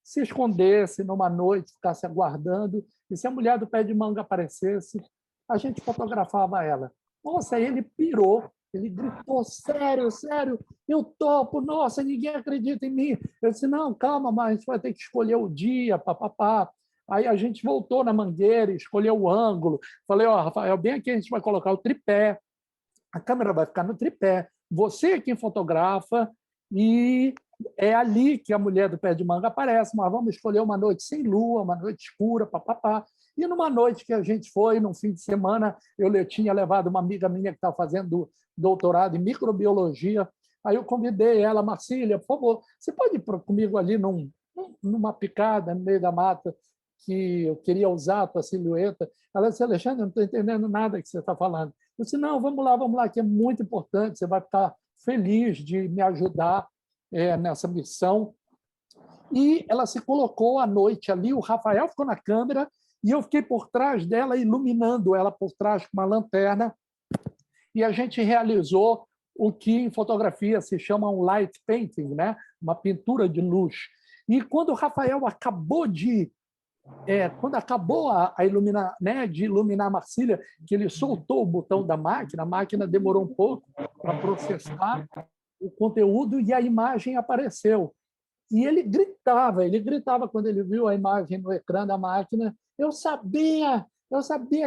se escondesse numa noite, ficasse aguardando, e se a mulher do pé de manga aparecesse, a gente fotografava ela. Nossa, ele pirou, ele gritou, sério, eu topo, nossa, ninguém acredita em mim. Eu disse, não, calma, mas a gente vai ter que escolher o dia, papapá. Aí a gente voltou na mangueira, escolheu o ângulo. Falei, Rafael, bem aqui a gente vai colocar o tripé, a câmera vai ficar no tripé, você é quem fotografa, e é ali que a mulher do pé de manga aparece, mas vamos escolher uma noite sem lua, uma noite escura, papapá. E numa noite que a gente foi, num fim de semana, eu tinha levado uma amiga minha que estava fazendo doutorado em microbiologia, aí eu convidei ela, Marcília, por favor, você pode ir comigo ali numa picada no meio da mata, que eu queria usar a tua silhueta. Ela disse, Alexandre, eu não estou entendendo nada que você está falando. Eu disse, não, vamos lá, que é muito importante, você vai ficar feliz de me ajudar nessa missão. E ela se colocou à noite ali, o Rafael ficou na câmera e eu fiquei por trás dela, iluminando ela por trás com uma lanterna, e a gente realizou o que em fotografia se chama um light painting, né? Uma pintura de luz. E quando o Rafael acabou a iluminar, né, de iluminar a Marcília, que ele soltou o botão da máquina, a máquina demorou um pouco para processar o conteúdo e a imagem apareceu. E ele gritava quando ele viu a imagem no ecrã da máquina, eu sabia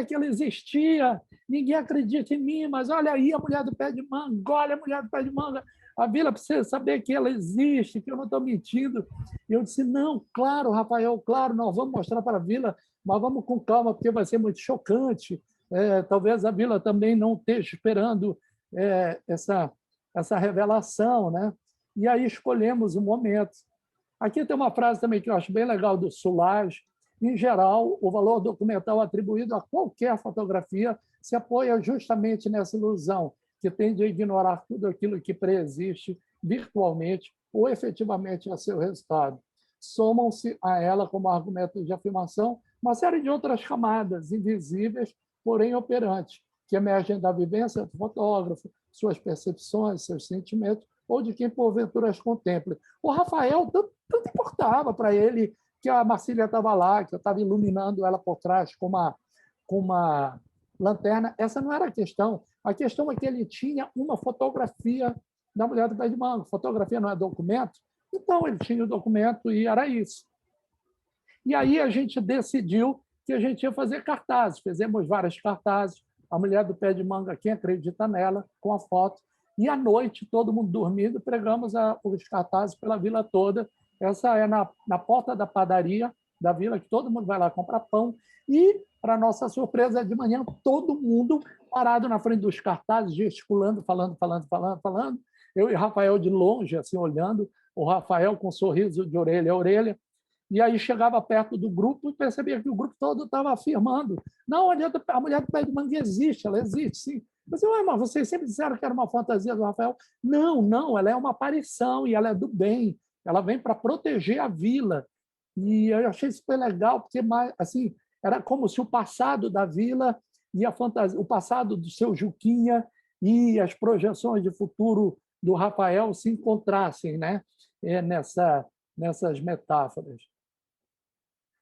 que ela existia, ninguém acredita em mim, mas olha aí a mulher do pé de manga, olha a mulher do pé de manga, a vila precisa saber que ela existe, que eu não estou mentindo. E eu disse, não, claro, Rafael, claro, nós vamos mostrar para a vila, mas vamos com calma, porque vai ser muito chocante. Talvez a vila também não esteja esperando essa revelação, né? E aí escolhemos o momento. Aqui tem uma frase também que eu acho bem legal do Soulages, em geral, o valor documental atribuído a qualquer fotografia se apoia justamente nessa ilusão, que tende a ignorar tudo aquilo que preexiste virtualmente ou efetivamente a seu resultado. Somam-se a ela, como argumento de afirmação, uma série de outras camadas invisíveis, porém operantes, que emergem da vivência do fotógrafo, suas percepções, seus sentimentos, ou de quem, porventura, as contemple. O Rafael tanto importava para ele que a Marcília estava lá, que eu estava iluminando ela por trás com uma lanterna. Essa não era a questão. A questão é que ele tinha uma fotografia da mulher do pé de manga. Fotografia não é documento? Então, ele tinha o documento e era isso. E aí a gente decidiu que a gente ia fazer cartazes. Fizemos vários cartazes. A mulher do pé de manga, quem acredita nela, com a foto. E à noite, todo mundo dormindo, pregamos os cartazes pela vila toda. Essa é na porta da padaria da vila, que todo mundo vai lá comprar pão. E, para nossa surpresa, de manhã, todo mundo parado na frente dos cartazes, gesticulando, falando. Eu e Rafael de longe, assim, olhando. O Rafael com um sorriso de orelha a orelha. E aí chegava perto do grupo e percebia que o grupo todo estava afirmando: não, a mulher do pé de manga existe, ela existe, sim. Mas, mas vocês sempre disseram que era uma fantasia do Rafael. Não, ela é uma aparição e ela é do bem. Ela vem para proteger a vila. E eu achei super legal, porque assim, era como se o passado da vila e a fantasia, o passado do seu Juquinha e as projeções de futuro do Rafael se encontrassem, né? Nessas metáforas.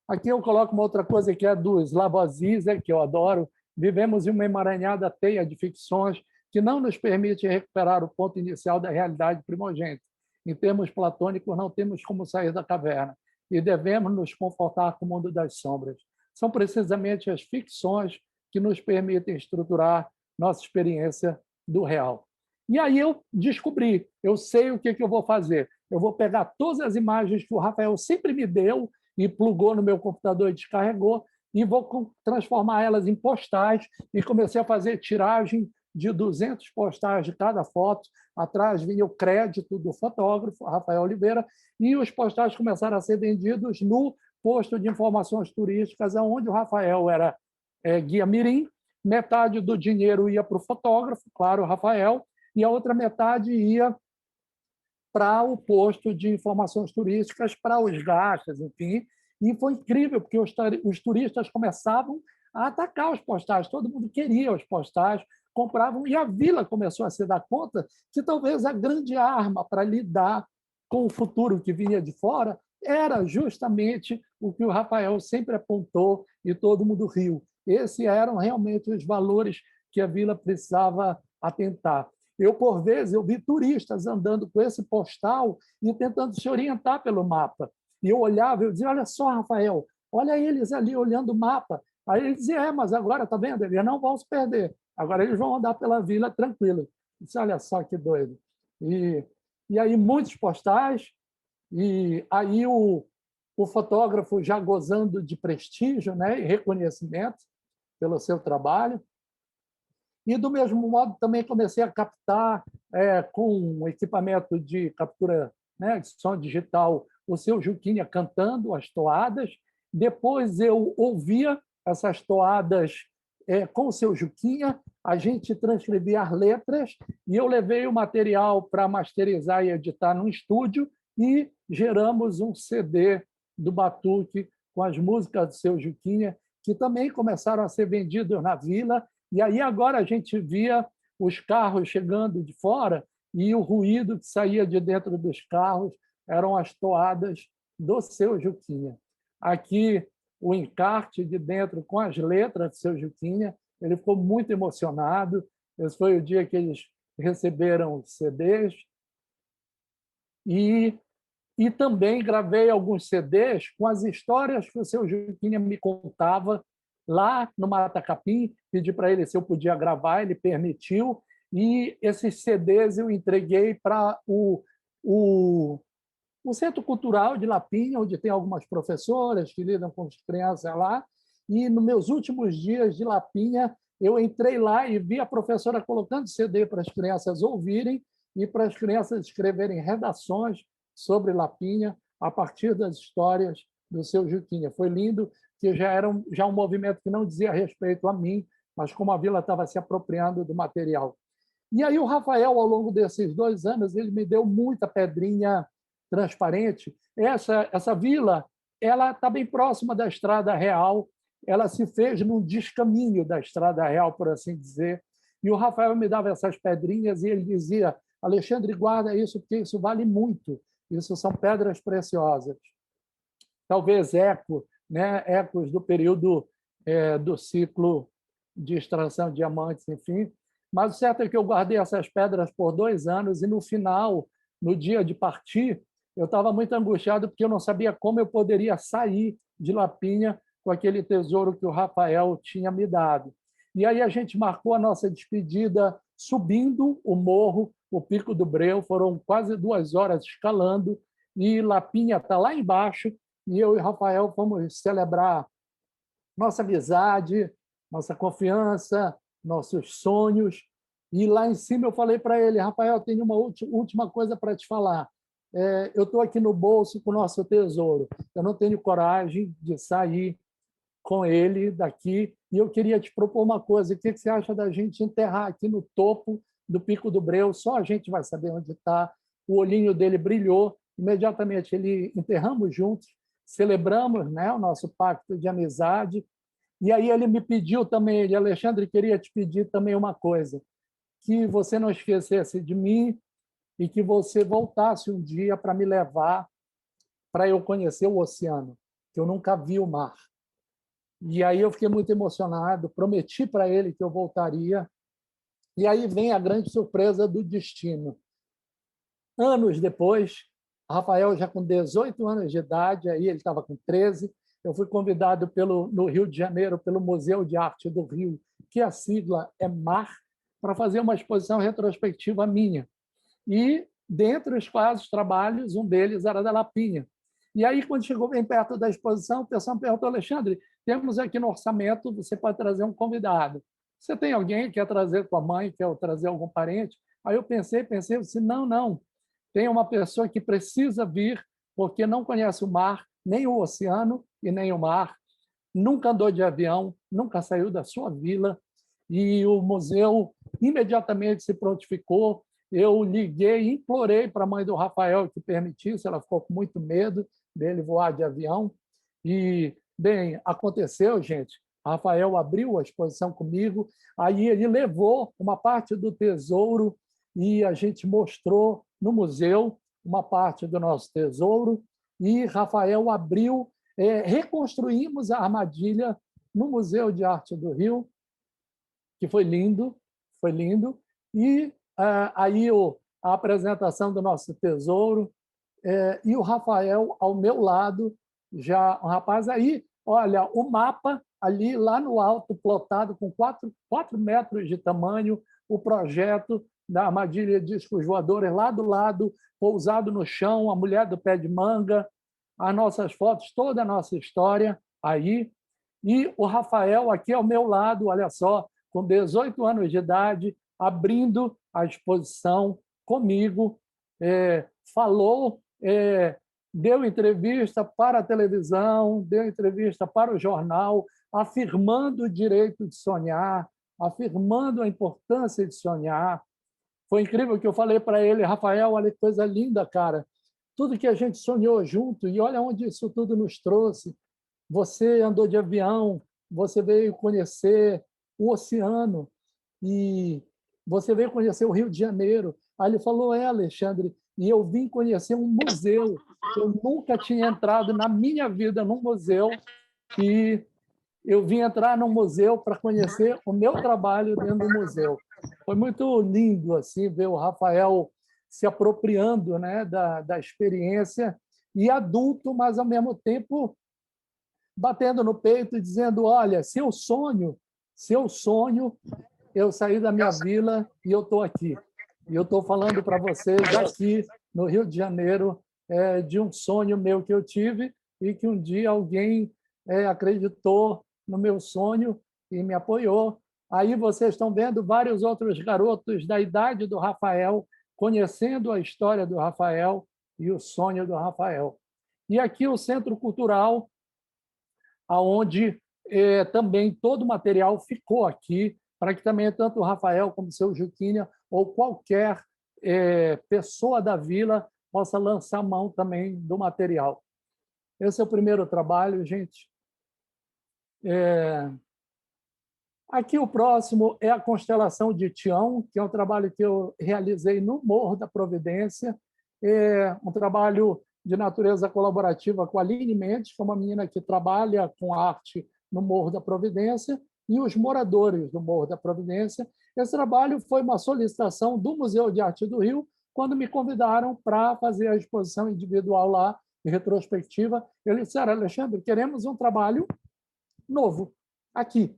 Aqui eu coloco uma outra coisa que é do Slavoj Zizek, que eu adoro. Vivemos em uma emaranhada teia de ficções que não nos permite recuperar o ponto inicial da realidade primogênita. Em termos platônicos, não temos como sair da caverna e devemos nos confortar com o mundo das sombras. São precisamente as ficções que nos permitem estruturar nossa experiência do real. E aí eu descobri, eu sei o que eu vou fazer. Eu vou pegar todas as imagens que o Rafael sempre me deu e plugou no meu computador e descarregou, e vou transformar elas em postais, e comecei a fazer tiragem de 200 postais de cada foto. Atrás vinha o crédito do fotógrafo, Rafael Oliveira, e os postais começaram a ser vendidos no posto de informações turísticas, onde o Rafael era guia mirim. Metade do dinheiro ia para o fotógrafo, claro, o Rafael, e a outra metade ia para o posto de informações turísticas, para os gastos, enfim. E foi incrível, porque os turistas começavam a atacar os postais, todo mundo queria os postais, compravam, e a vila começou a se dar conta que talvez a grande arma para lidar com o futuro que vinha de fora era justamente o que o Rafael sempre apontou e todo mundo riu. Esses eram realmente os valores que a vila precisava atentar. Eu, por vezes, eu vi turistas andando com esse postal e tentando se orientar pelo mapa. E eu olhava e eu dizia: olha só, Rafael, olha eles ali olhando o mapa. Aí ele dizia: mas agora, está vendo? Eles não vão se perder. Agora eles vão andar pela vila tranquilo. Eu disse: olha só que doido. E aí muitos postais, e aí o fotógrafo já gozando de prestígio, né, e reconhecimento pelo seu trabalho. E, do mesmo modo, também comecei a captar com um equipamento de captura, né, de som digital, o seu Juquinha cantando as toadas. Depois eu ouvia essas toadas com o seu Juquinha, a gente transcrevia as letras e eu levei o material para masterizar e editar no estúdio e geramos um CD do Batuque com as músicas do seu Juquinha, que também começaram a ser vendidos na vila. E aí agora a gente via os carros chegando de fora e o ruído que saía de dentro dos carros eram as toadas do seu Juquinha. Aqui o encarte de dentro com as letras do seu Juquinha, ele ficou muito emocionado. Esse foi o dia que eles receberam os CDs. E também gravei alguns CDs com as histórias que o seu Juquinha me contava lá no Mata Capim. Pedi para ele se eu podia gravar, ele permitiu, e esses CDs eu entreguei para o Centro Cultural de Lapinha, onde tem algumas professoras que lidam com as crianças lá, e nos meus últimos dias de Lapinha, eu entrei lá e vi a professora colocando CD para as crianças ouvirem e para as crianças escreverem redações sobre Lapinha a partir das histórias do seu Juquinha. Foi lindo, que já era um movimento que não dizia respeito a mim, mas como a vila estava se apropriando do material. E aí o Rafael, ao longo desses 2 anos, ele me deu muita pedrinha transparente. Essa vila, ela está bem próxima da Estrada Real, ela se fez num descaminho da Estrada Real, por assim dizer, e o Rafael me dava essas pedrinhas e ele dizia: Alexandre, guarda isso, porque isso vale muito, isso são pedras preciosas. Talvez ecos do período do ciclo de extração de diamantes, enfim. Mas o certo é que eu guardei essas pedras por 2 anos e, no final, no dia de partir, eu estava muito angustiado porque eu não sabia como eu poderia sair de Lapinha com aquele tesouro que o Rafael tinha me dado. E aí a gente marcou a nossa despedida subindo o morro, o Pico do Breu, foram quase 2 horas escalando, e Lapinha está lá embaixo, e eu e o Rafael fomos celebrar nossa amizade, nossa confiança, nossos sonhos. E lá em cima eu falei para ele: Rafael, eu tenho uma última coisa para te falar. Eu estou aqui no bolso com o nosso tesouro. Eu não tenho coragem de sair com ele daqui e eu queria te propor uma coisa. O que você acha da gente enterrar aqui no topo do Pico do Breu? Só a gente vai saber onde está. O olhinho dele brilhou. Imediatamente ele enterramos juntos, celebramos, né, o nosso pacto de amizade. E aí ele me pediu também, Alexandre, queria te pedir também uma coisa, que você não esquecesse de mim e que você voltasse um dia para me levar para eu conhecer o oceano, que eu nunca vi o mar. E aí eu fiquei muito emocionado, prometi para ele que eu voltaria. E aí vem a grande surpresa do destino. Anos depois, Rafael já com 18 anos de idade, aí ele estava com 13, eu fui convidado no Rio de Janeiro pelo Museu de Arte do Rio, que a sigla é MAR, para fazer uma exposição retrospectiva minha. E, dentre os quais trabalhos, um deles era da Lapinha. E aí, quando chegou bem perto da exposição, o pessoal me perguntou: Alexandre, temos aqui no orçamento, você pode trazer um convidado. Você tem alguém que quer trazer tua mãe, quer trazer algum parente? Aí eu pensei, eu disse: não. Tem uma pessoa que precisa vir, porque não conhece o mar, nem o oceano e nem o mar, nunca andou de avião, nunca saiu da sua vila, e o museu imediatamente se prontificou. Eu liguei, implorei para a mãe do Rafael que permitisse, ela ficou com muito medo dele voar de avião. E, bem, aconteceu, gente. Rafael abriu a exposição comigo, aí ele levou uma parte do tesouro e a gente mostrou no museu uma parte do nosso tesouro, e Rafael abriu, reconstruímos a armadilha no Museu de Arte do Rio, que foi lindo, e aí a apresentação do nosso tesouro, e o Rafael ao meu lado, já um rapaz aí, olha, o mapa ali lá no alto, plotado com 4 metros de tamanho, o projeto da armadilha de discos voadores lá do lado, pousado no chão, a mulher do pé de manga, as nossas fotos, toda a nossa história aí. E o Rafael aqui ao meu lado, olha só, com 18 anos de idade, abrindo a exposição comigo, falou, deu entrevista para a televisão, deu entrevista para o jornal, afirmando o direito de sonhar, afirmando a importância de sonhar. Foi incrível que eu falei para ele: Rafael, olha que coisa linda, cara. Tudo que a gente sonhou junto, e olha onde isso tudo nos trouxe. Você andou de avião, você veio conhecer o oceano e você veio conhecer o Rio de Janeiro. Aí ele falou: Alexandre, e eu vim conhecer um museu. Eu nunca tinha entrado na minha vida num museu, e eu vim entrar num museu para conhecer o meu trabalho dentro do museu. Foi muito lindo assim ver o Rafael se apropriando, né, da experiência, e adulto, mas ao mesmo tempo batendo no peito e dizendo: olha, se eu sonho, eu saí da minha vila e eu estou aqui. E eu estou falando para vocês aqui no Rio de Janeiro de um sonho meu que eu tive e que um dia alguém acreditou no meu sonho e me apoiou. Aí vocês estão vendo vários outros garotos da idade do Rafael, conhecendo a história do Rafael e o sonho do Rafael. E aqui o Centro Cultural aonde também todo o material ficou aqui, para que também tanto o Rafael como o seu Juquinha ou qualquer pessoa da vila possa lançar mão também do material. Esse é o primeiro trabalho, gente. Aqui o próximo é a constelação de Tião, que é um trabalho que eu realizei no Morro da Providência, um trabalho de natureza colaborativa com a Aline Mendes, que é uma menina que trabalha com arte no Morro da Providência, e os moradores do Morro da Providência. Esse trabalho foi uma solicitação do Museu de Arte do Rio, quando me convidaram para fazer a exposição individual lá, em retrospectiva. Eles disseram: Alexandre, queremos um trabalho novo aqui.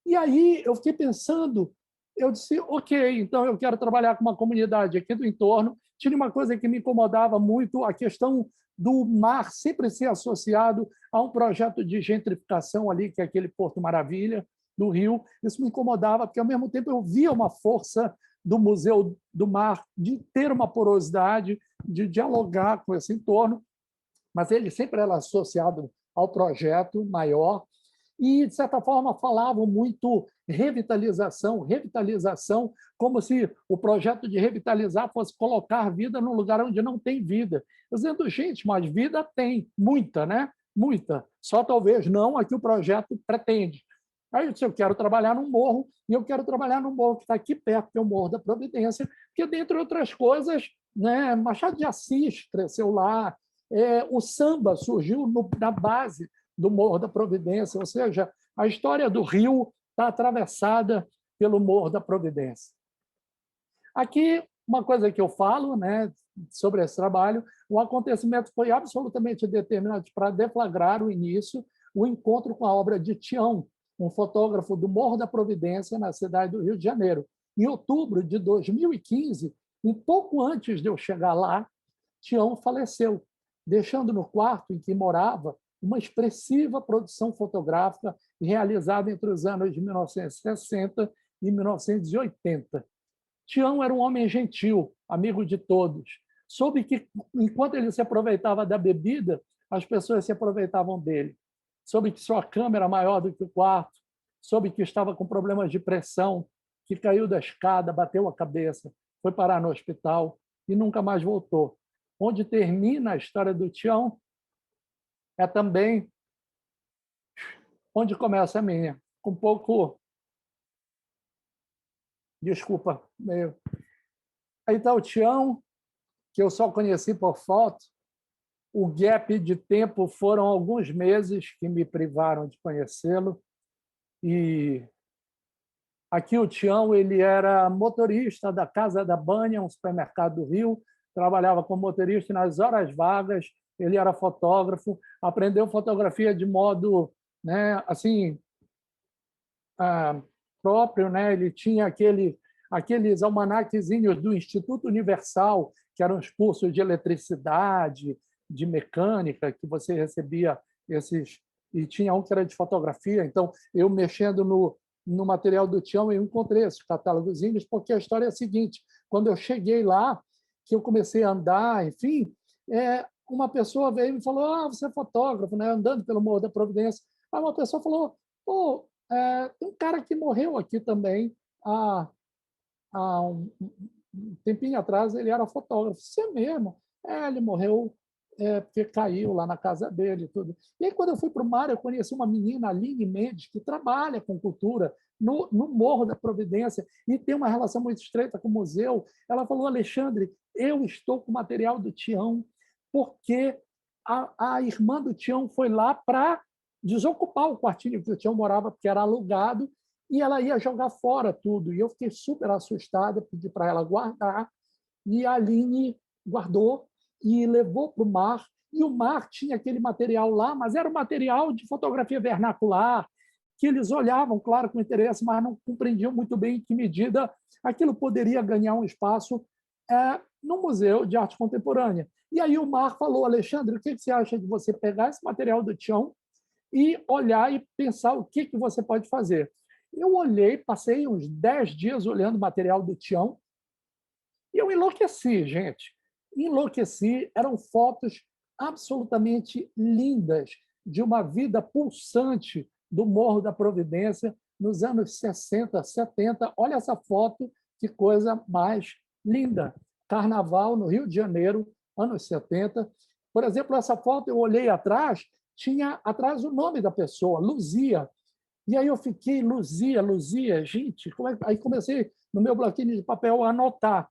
E aí eu fiquei pensando, eu disse, ok, então eu quero trabalhar com uma comunidade aqui do entorno. Tinha uma coisa que me incomodava muito, a questão do mar sempre ser associado a um projeto de gentrificação ali, que é aquele Porto Maravilha do Rio. Isso me incomodava, porque, ao mesmo tempo, eu via uma força do Museu do Mar de ter uma porosidade, de dialogar com esse entorno, mas ele sempre era associado ao projeto maior. E, de certa forma, falavam muito revitalização, como se o projeto de revitalizar fosse colocar vida num lugar onde não tem vida. Eu dizendo, gente, mas vida tem, muita, né? Muita. Só talvez não a que o projeto pretende. Aí eu disse, eu quero trabalhar num morro, e eu quero trabalhar num morro que está aqui perto, que é o Morro da Providência, porque, dentre outras coisas, né, Machado de Assis cresceu lá, o samba surgiu na base do Morro da Providência, ou seja, a história do Rio está atravessada pelo Morro da Providência. Aqui, uma coisa que eu falo, né, sobre esse trabalho, o acontecimento foi absolutamente determinante para deflagrar o início, o encontro com a obra de Tião, um fotógrafo do Morro da Providência, na cidade do Rio de Janeiro. Em outubro de 2015, um pouco antes de eu chegar lá, Tião faleceu, deixando no quarto em que morava uma expressiva produção fotográfica realizada entre os anos de 1960 e 1980. Tião era um homem gentil, amigo de todos. Soube que, enquanto ele se aproveitava da bebida, as pessoas se aproveitavam dele. Soube que sua cama era maior do que o quarto. Soube que estava com problemas de pressão, que caiu da escada, bateu a cabeça, foi parar no hospital e nunca mais voltou. Onde termina a história do Tião é também onde começa a minha. Com um pouco... Desculpa. Meio... Aí está o Tião, que eu só conheci por foto. O gap de tempo foram alguns meses que me privaram de conhecê-lo. E aqui o Tião, ele era motorista da Casa da Banha, um supermercado do Rio, trabalhava como motorista nas horas vagas, ele era fotógrafo, aprendeu fotografia de modo, né, assim, próprio, né? Ele tinha aqueles almanaquezinhos do Instituto Universal, que eram os cursos de eletricidade, de mecânica, que você recebia esses, e tinha um que era de fotografia. Então, eu mexendo no material do Tião, eu encontrei esses catálogozinhos, porque a história é a seguinte: quando eu cheguei lá, que eu comecei a andar, enfim, uma pessoa veio e me falou: você é fotógrafo, né? Andando pelo Morro da Providência. Aí uma pessoa falou: tem um cara que morreu aqui também há um tempinho atrás, ele era fotógrafo. Você mesmo? Ele morreu porque caiu lá na casa dele. Tudo. E aí, quando eu fui para o mar, eu conheci uma menina, Aline Mendes, que trabalha com cultura no Morro da Providência e tem uma relação muito estreita com o museu. Ela falou: Alexandre, eu estou com o material do Tião porque a irmã do Tião foi lá para desocupar o quartinho que o Tião morava, porque era alugado, e ela ia jogar fora tudo. E eu fiquei super assustada, pedi para ela guardar, e a Aline guardou e levou para o mar. E o mar tinha aquele material lá, mas era um material de fotografia vernacular, que eles olhavam, claro, com interesse, mas não compreendiam muito bem em que medida aquilo poderia ganhar um espaço no Museu de Arte Contemporânea. E aí o Mar falou: Alexandre, o que você acha de você pegar esse material do Tião e olhar e pensar o que você pode fazer? Eu olhei, passei uns 10 dias olhando o material do Tião e eu enlouqueci, gente. Enlouqueci. Eram fotos absolutamente lindas de uma vida pulsante do Morro da Providência nos anos 60, 70. Olha essa foto, que coisa mais linda. Carnaval no Rio de Janeiro, anos 70. Por exemplo, essa foto eu olhei atrás, tinha atrás o nome da pessoa, Luzia. E aí eu fiquei, Luzia, gente, aí comecei no meu bloquinho de papel a anotar,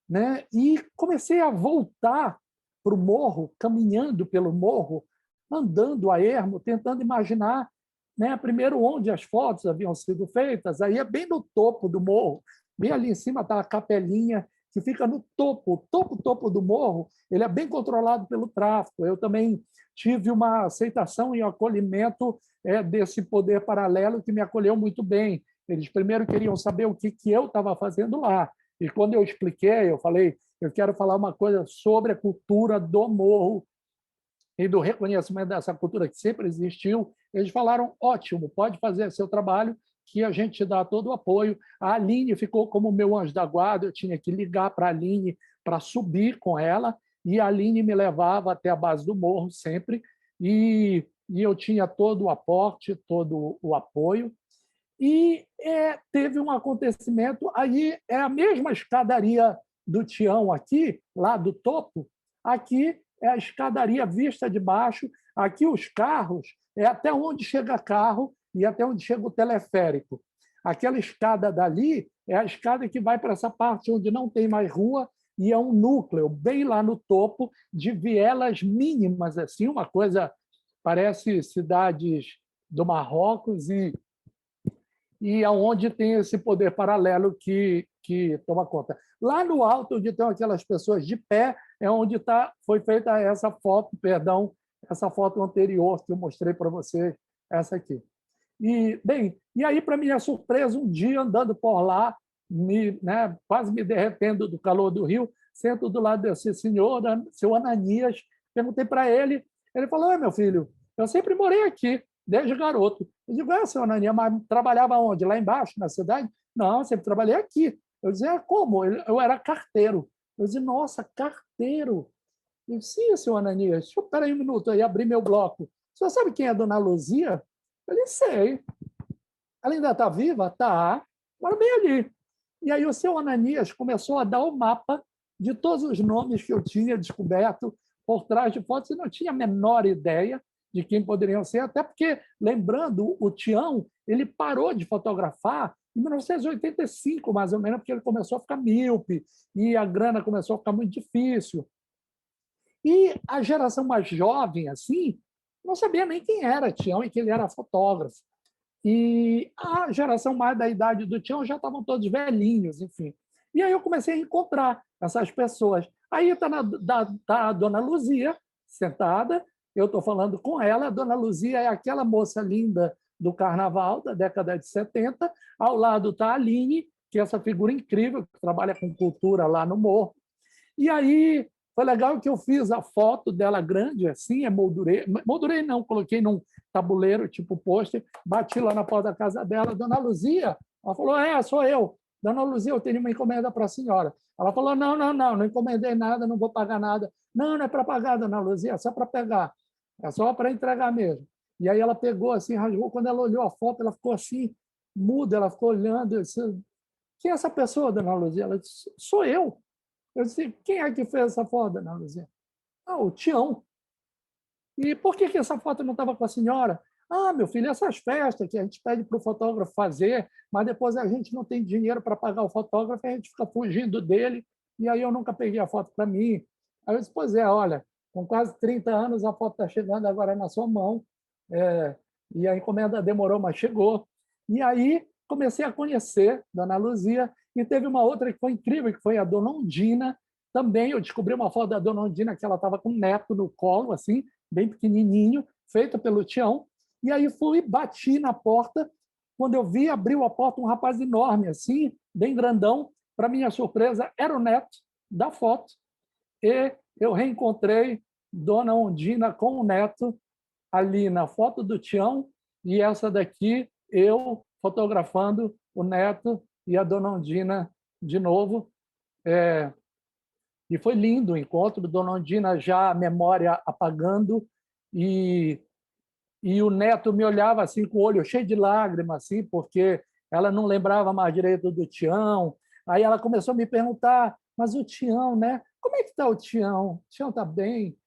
né? E comecei a voltar para o morro, caminhando pelo morro, andando a ermo, tentando imaginar, né, primeiro onde as fotos haviam sido feitas. Aí é bem no topo do morro, bem ali em cima está a capelinha, que fica no topo do morro. Ele é bem controlado pelo tráfico. Eu também tive uma aceitação e acolhimento desse poder paralelo que me acolheu muito bem. Eles primeiro queriam saber o que eu estava fazendo lá. E quando eu expliquei, eu falei, eu quero falar uma coisa sobre a cultura do morro e do reconhecimento dessa cultura que sempre existiu. Eles falaram, ótimo, pode fazer seu trabalho, que a gente te dá todo o apoio. A Aline ficou como meu anjo da guarda, eu tinha que ligar para a Aline para subir com ela, e a Aline me levava até a base do morro sempre, e eu tinha todo o aporte, todo o apoio. E teve um acontecimento, aí é a mesma escadaria do Tião aqui, lá do topo, aqui é a escadaria vista de baixo, aqui os carros, é até onde chega carro e até onde chega o teleférico. Aquela escada dali é a escada que vai para essa parte onde não tem mais rua e é um núcleo, bem lá no topo, de vielas mínimas, assim, uma coisa, parece cidades do Marrocos e aonde tem esse poder paralelo que toma conta. Lá no alto, onde estão aquelas pessoas de pé, é onde foi feita essa foto, essa foto anterior que eu mostrei para você, essa aqui. E aí, para minha surpresa, um dia, andando por lá, quase me derretendo do calor do Rio, sento do lado desse senhor, seu Ananias, perguntei para ele, ele falou, meu filho, eu sempre morei aqui, desde garoto. Eu digo, seu Ananias, mas trabalhava onde? Lá embaixo, na cidade? Não, sempre trabalhei aqui. Eu dizia, como? Eu era carteiro. Eu dizia, nossa, carteiro. Eu disse, sim, seu Ananias, espera aí um minuto, aí abri meu bloco. Você sabe quem é a dona Luzia? Eu disse, sei. Ela ainda está viva? Está. Mora bem ali. E aí o seu Ananias começou a dar o mapa de todos os nomes que eu tinha descoberto por trás de fotos e não tinha a menor ideia de quem poderiam ser, até porque, lembrando, o Tião ele parou de fotografar em 1985, mais ou menos, porque ele começou a ficar míope e a grana começou a ficar muito difícil. E a geração mais jovem, assim, não sabia nem quem era Tião e que ele era fotógrafo. E a geração mais da idade do Tião já estavam todos velhinhos, enfim. E aí eu comecei a encontrar essas pessoas. Aí está a dona Luzia sentada, eu estou falando com ela. A dona Luzia é aquela moça linda do carnaval da década de 70. Ao lado está a Aline, que é essa figura incrível, que trabalha com cultura lá no morro. E aí foi legal que eu fiz a foto dela grande, assim, moldurei não, coloquei num tabuleiro, tipo pôster, bati lá na porta da casa dela, dona Luzia, ela falou, sou eu. Dona Luzia, eu tenho uma encomenda para a senhora. Ela falou, não encomendei nada, não vou pagar nada. Não é para pagar, dona Luzia, é só para pegar, é só para entregar mesmo. E aí ela pegou assim, rasgou, quando ela olhou a foto, ela ficou assim, muda, ela ficou olhando, eu disse, quem é essa pessoa, dona Luzia? Ela disse, sou eu. Eu disse, quem é que fez essa foto, dona Luzia? O Tião. E por que essa foto não estava com a senhora? Meu filho, essas festas que a gente pede para o fotógrafo fazer, mas depois a gente não tem dinheiro para pagar o fotógrafo, a gente fica fugindo dele, e aí eu nunca peguei a foto para mim. Aí eu disse, pois é, olha, com quase 30 anos, a foto está chegando agora na sua mão, e a encomenda demorou, mas chegou. E aí comecei a conhecer Dona Luzia, e teve uma outra que foi incrível, que foi a Dona Ondina. Também eu descobri uma foto da Dona Ondina, que ela estava com um neto no colo, assim, bem pequenininho, feita pelo Tião. E aí fui, bati na porta. Quando eu vi, abriu a porta um rapaz enorme, assim, bem grandão. Para minha surpresa, era o neto da foto. E eu reencontrei Dona Ondina com o neto ali na foto do Tião, e essa daqui, eu fotografando o neto e a Dona Ondina de novo. E foi lindo o encontro, Dona Ondina já a memória apagando, e e o neto me olhava assim com o olho cheio de lágrimas, assim, porque ela não lembrava mais direito do Tião. Aí ela começou a me perguntar, mas o Tião, né? Como é que está o Tião? O Tião está bem?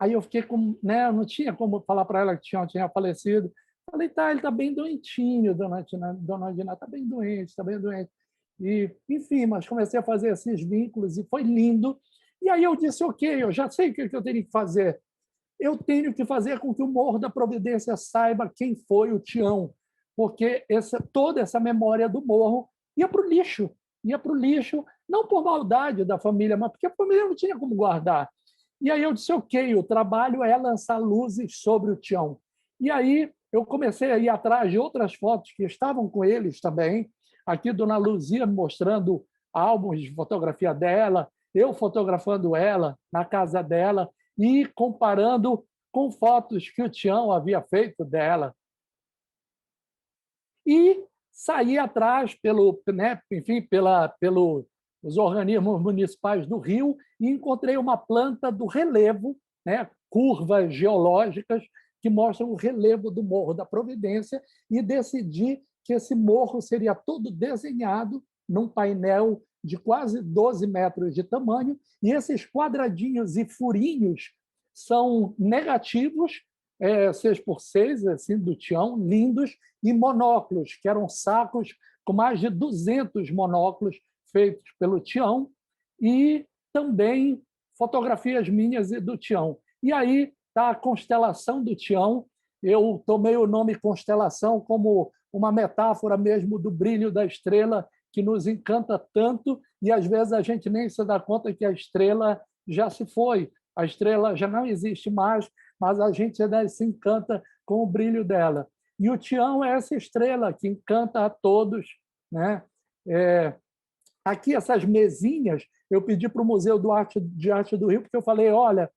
Aí eu fiquei com, né? Eu não tinha como falar para ela que o Tião tinha falecido. Falei, tá, ele está bem doentinho, dona Dina está bem doente, está bem doente. E, enfim, mas comecei a fazer esses vínculos e foi lindo. E aí eu disse, ok, eu já sei o que eu teria que fazer. Eu tenho que fazer com que o Morro da Providência saiba quem foi o Tião, porque toda essa memória do morro ia para o lixo, não por maldade da família, mas porque a família não tinha como guardar. E aí eu disse, ok, o trabalho é lançar luzes sobre o Tião. E aí eu comecei a ir atrás de outras fotos que estavam com eles também. Aqui, Dona Luzia me mostrando álbuns de fotografia dela, eu fotografando ela na casa dela e comparando com fotos que o Tião havia feito dela. E saí atrás pelos organismos municipais do Rio e encontrei uma planta do relevo, né, curvas geológicas que mostram o relevo do Morro da Providência, e decidi que esse morro seria todo desenhado num painel de quase 12 metros de tamanho, e esses quadradinhos e furinhos são negativos, 6x6, assim, do Tião, lindos, e monóculos, que eram sacos com mais de 200 monóculos feitos pelo Tião, e também fotografias minhas e do Tião. E aí está a constelação do Tião. Eu tomei o nome constelação como uma metáfora mesmo do brilho da estrela, que nos encanta tanto, e às vezes a gente nem se dá conta que a estrela já se foi, a estrela já não existe mais, mas a gente ainda se encanta com o brilho dela. E o Tião é essa estrela que encanta a todos, né? Aqui, essas mesinhas, eu pedi para o Museu de Arte do Rio, porque eu falei, olha,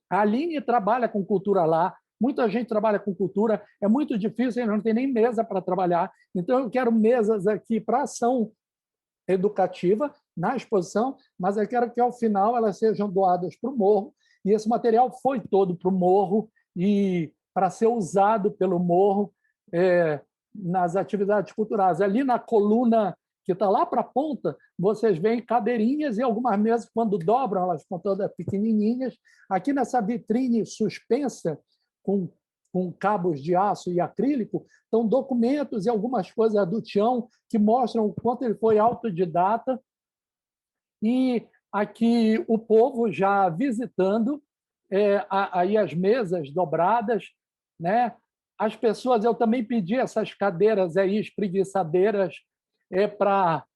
a Aline trabalha com cultura lá, muita gente trabalha com cultura, é muito difícil, não tem nem mesa para trabalhar, então eu quero mesas aqui para ação educativa na exposição, mas eu quero que, ao final, elas sejam doadas para o Morro, e esse material foi todo para o Morro e para ser usado pelo Morro nas atividades culturais. Ali na coluna que está lá para a ponta, vocês veem cadeirinhas e algumas mesas, quando dobram, elas ficam todas pequenininhas. Aqui nessa vitrine suspensa, com cabos de aço e acrílico, estão documentos e algumas coisas do Tião que mostram o quanto ele foi autodidata. E aqui o povo já visitando, aí as mesas dobradas, né? As pessoas, eu também pedi essas cadeiras aí, espreguiçadeiras, para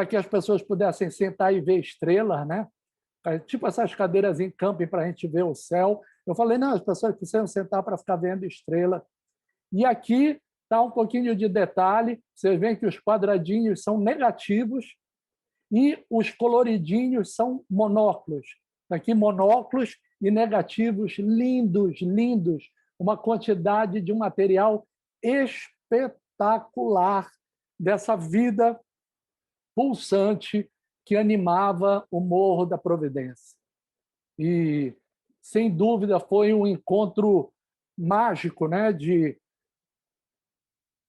que as pessoas pudessem sentar e ver estrelas, né? Tipo essas cadeiras em camping para a gente ver o céu. Eu falei, não, as pessoas precisam sentar para ficar vendo estrela. E aqui está um pouquinho de detalhe, vocês veem que os quadradinhos são negativos e os coloridinhos são monóculos. Aqui, monóculos e negativos lindos, lindos. Uma quantidade de um material espetacular dessa vida pulsante que animava o Morro da Providência. E, sem dúvida, foi um encontro mágico, né,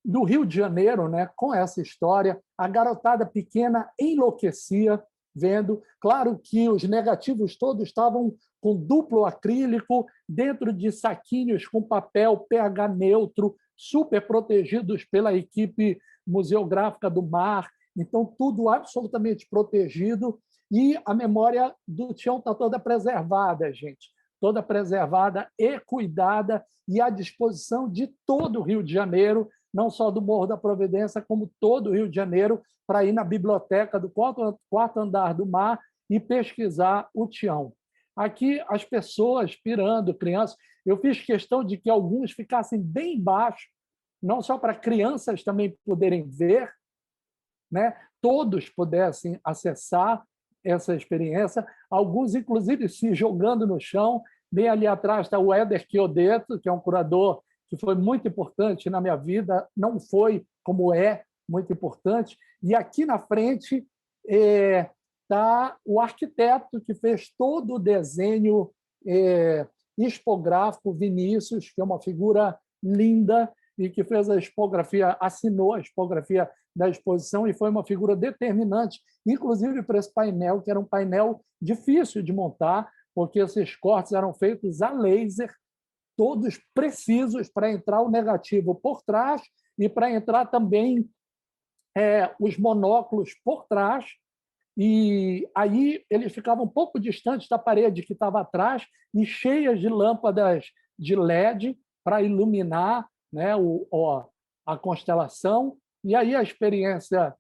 do Rio de Janeiro, né, com essa história. A garotada pequena enlouquecia vendo. Claro que os negativos todos estavam com duplo acrílico, dentro de saquinhos com papel pH neutro, super protegidos pela equipe museográfica do Mar. Então, tudo absolutamente protegido. E a memória do Tião está toda preservada, gente. Toda preservada e cuidada e à disposição de todo o Rio de Janeiro, não só do Morro da Providência, como todo o Rio de Janeiro, para ir na biblioteca do quarto andar do Mar e pesquisar o Tião. Aqui, as pessoas pirando, crianças. Eu fiz questão de que alguns ficassem bem embaixo, não só para crianças também poderem ver, né? Todos pudessem acessar essa experiência, alguns, inclusive, se jogando no chão. Bem ali atrás está o Éder Chiodeto, que é um curador que foi muito importante na minha vida, não foi como é muito importante. E aqui na frente está o arquiteto que fez todo o desenho expográfico, Vinícius, que é uma figura linda e que fez a expografia, assinou a expografia da exposição e foi uma figura determinante, inclusive para esse painel, que era um painel difícil de montar, porque esses cortes eram feitos a laser, todos precisos para entrar o negativo por trás e para entrar também os monóculos por trás. E aí eles ficavam um pouco distantes da parede que estava atrás e cheias de lâmpadas de LED para iluminar, né, a constelação. E aí a experiência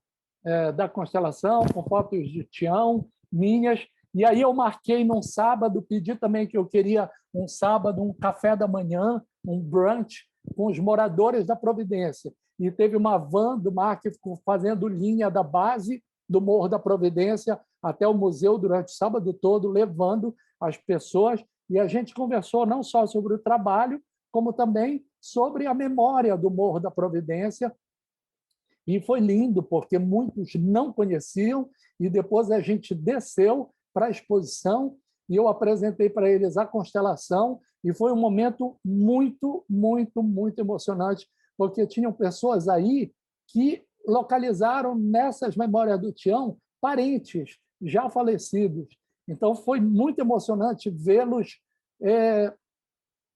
da constelação, com fotos de Tião, minhas. E aí eu marquei num sábado, pedi também que eu queria um sábado, um café da manhã, um brunch com os moradores da Providência. E teve uma van do mar que ficou fazendo linha da base do Morro da Providência até o museu durante o sábado todo, levando as pessoas. E a gente conversou não só sobre o trabalho, como também sobre a memória do Morro da Providência. E foi lindo, porque muitos não conheciam, e depois a gente desceu para a exposição e eu apresentei para eles a constelação, e foi um momento muito, muito, muito emocionante, porque tinham pessoas aí que localizaram nessas memórias do Tião parentes já falecidos. Então, foi muito emocionante vê-los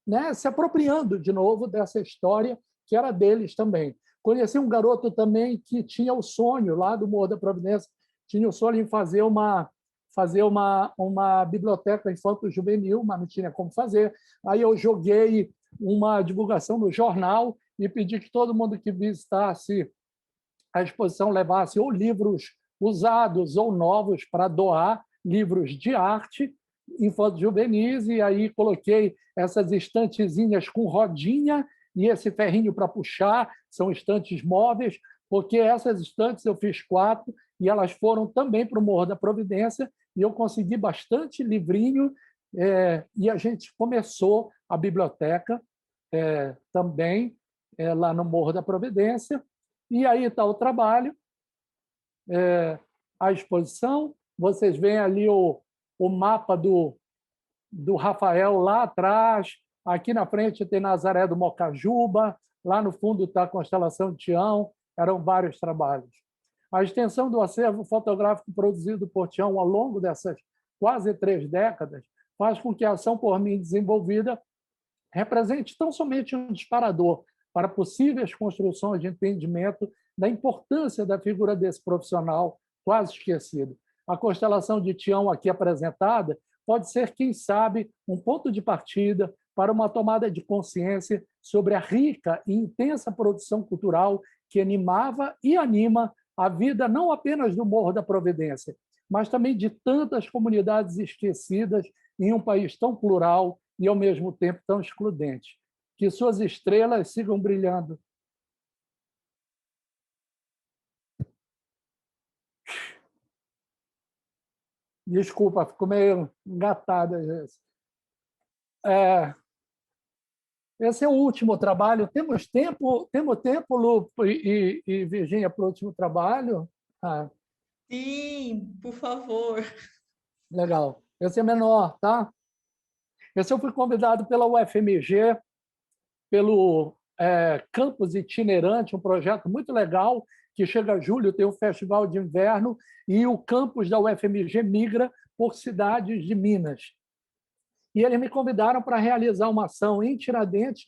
né, se apropriando de novo dessa história que era deles também. Conheci um garoto também que tinha o sonho, lá do Morro da Providência, tinha o sonho em fazer uma biblioteca infanto-juvenil, mas não tinha como fazer. Aí eu joguei uma divulgação no jornal e pedi que todo mundo que visitasse a exposição levasse ou livros usados ou novos para doar, livros de arte infanto-juvenis, e aí coloquei essas estantezinhas com rodinha e esse ferrinho para puxar, são estantes móveis, porque essas estantes eu fiz 4 e elas foram também para o Morro da Providência e eu consegui bastante livrinho e a gente começou a biblioteca também lá no Morro da Providência. E aí está o trabalho, a exposição. Vocês veem ali o mapa do Rafael lá atrás. Aqui na frente tem Nazaré do Mocajuba. Lá no fundo está a constelação de Tião. Eram vários trabalhos. A extensão do acervo fotográfico produzido por Tião ao longo dessas quase 3 décadas faz com que a ação por mim desenvolvida represente tão somente um disparador para possíveis construções de entendimento da importância da figura desse profissional quase esquecido. A constelação de Tião aqui apresentada pode ser, quem sabe, um ponto de partida para uma tomada de consciência sobre a rica e intensa produção cultural que animava e anima a vida não apenas do Morro da Providência, mas também de tantas comunidades esquecidas em um país tão plural e, ao mesmo tempo, tão excludente. Que suas estrelas sigam brilhando. Desculpa, ficou meio engatada. Esse é o último trabalho. Temos tempo, Lu e Virgínia, para o último trabalho? Sim, por favor. Legal. Esse é menor, tá? Esse eu fui convidado pela UFMG, pelo Campus Itinerante, um projeto muito legal, que chega a julho, tem o Festival de Inverno, e o campus da UFMG migra por cidades de Minas. E eles me convidaram para realizar uma ação em Tiradentes,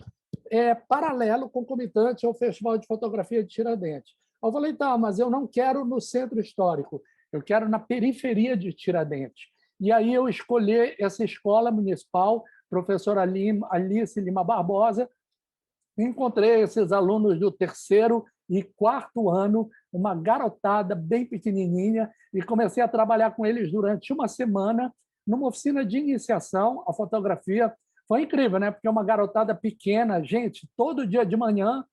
paralelo, concomitante ao Festival de Fotografia de Tiradentes. Eu falei, tá, mas eu não quero no centro histórico, eu quero na periferia de Tiradentes. E aí eu escolhi essa escola municipal, professora Alice Lima Barbosa, encontrei esses alunos do 3º e 4º ano, uma garotada bem pequenininha, e comecei a trabalhar com eles durante uma semana, numa oficina de iniciação à fotografia. Foi incrível, né? Porque é uma garotada pequena. Gente, todo dia de manhã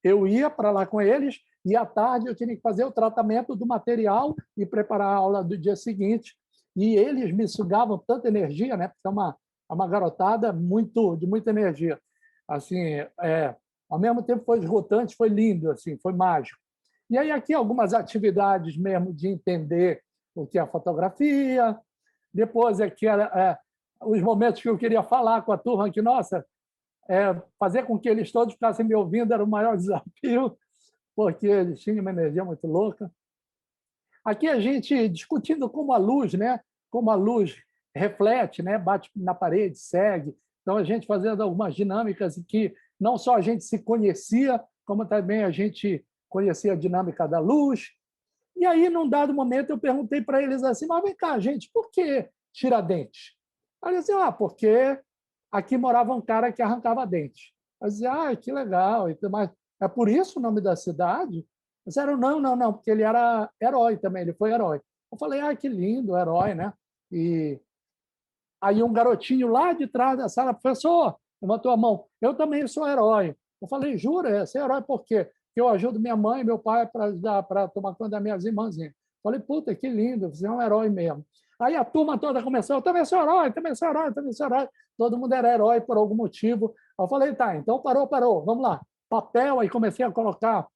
eu ia para lá com eles e à tarde eu tinha que fazer o tratamento do material e preparar a aula do dia seguinte. E eles me sugavam tanta energia, né? Porque é uma garotada de muita energia. Assim, ao mesmo tempo foi esgotante, foi lindo, assim, foi mágico. E aí aqui algumas atividades mesmo de entender o que é a fotografia. Depois aqui os momentos que eu queria falar com a turma, que, nossa, fazer com que eles todos ficassem me ouvindo era o maior desafio, porque eles tinham uma energia muito louca. Aqui a gente discutindo como a luz, né? Como a luz reflete, né? Bate na parede, segue. Então, a gente fazendo algumas dinâmicas em que não só a gente se conhecia, como também a gente conhecia a dinâmica da luz. E aí, num dado momento, eu perguntei para eles assim, mas vem cá, gente, por que Tiradentes? Aí eles diziam, porque aqui morava um cara que arrancava dente. Eu dizia, que legal. Mas é por isso o nome da cidade? Eles disseram, não, porque ele era herói também, ele foi herói. Eu falei, que lindo, herói, né? E aí um garotinho lá de trás da sala, professor, levantou a mão, eu também sou herói. Eu falei, jura? Você é herói por quê? Porque eu ajudo minha mãe e meu pai para tomar conta das minhas irmãzinhas. Eu falei, puta, que lindo, você é um herói mesmo. Aí a turma toda começou, eu também sou herói, também sou herói, também sou herói. Todo mundo era herói por algum motivo. Eu falei, tá, então parou, vamos lá. Papel, aí comecei a colocar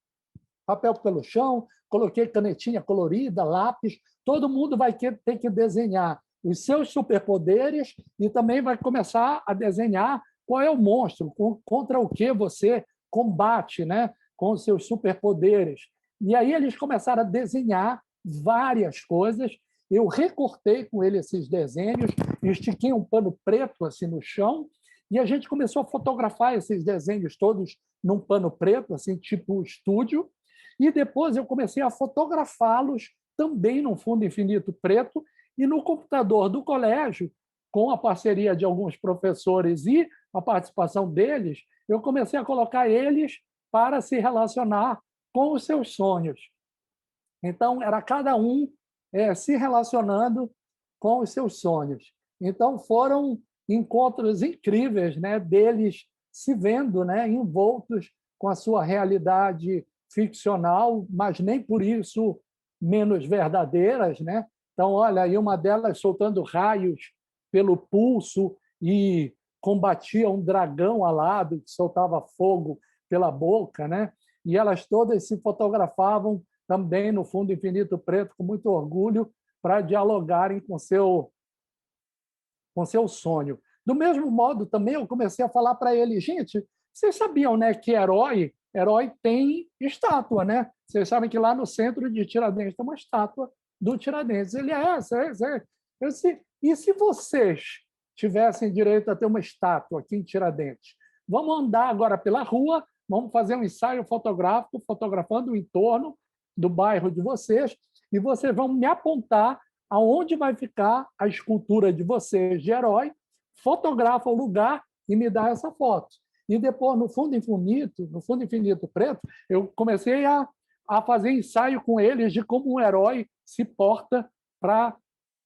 papel pelo chão, coloquei canetinha colorida, lápis, todo mundo vai ter que desenhar os seus superpoderes e também vai começar a desenhar qual é o monstro, contra o que você combate, né, com os seus superpoderes. E aí eles começaram a desenhar várias coisas. Eu recortei com ele esses desenhos, estiquei um pano preto assim no chão e a gente começou a fotografar esses desenhos todos num pano preto, assim tipo estúdio. E depois eu comecei a fotografá-los também num fundo infinito preto e no computador do colégio, com a parceria de alguns professores e a participação deles, eu comecei a colocar eles para se relacionar com os seus sonhos. Então, era cada um se relacionando com os seus sonhos. Então, foram encontros incríveis, né, deles se vendo, né, envoltos com a sua realidade ficcional, mas nem por isso menos verdadeiras, né? Então, olha, aí uma delas soltando raios pelo pulso e combatia um dragão alado que soltava fogo pela boca, né? E elas todas se fotografavam também no fundo infinito preto com muito orgulho para dialogarem com seu sonho. Do mesmo modo, também eu comecei a falar para ele, gente, vocês sabiam, né, que herói tem estátua, né? Vocês sabem que lá no centro de Tiradentes tem uma estátua do Tiradentes. Ele eu disse, e se vocês tivessem direito a ter uma estátua aqui em Tiradentes? Vamos andar agora pela rua, vamos fazer um ensaio fotográfico, fotografando o entorno do bairro de vocês, e vocês vão me apontar aonde vai ficar a escultura de vocês de herói, fotografa o lugar e me dá essa foto. E depois, no fundo infinito preto, eu comecei a fazer ensaio com eles de como um herói se porta para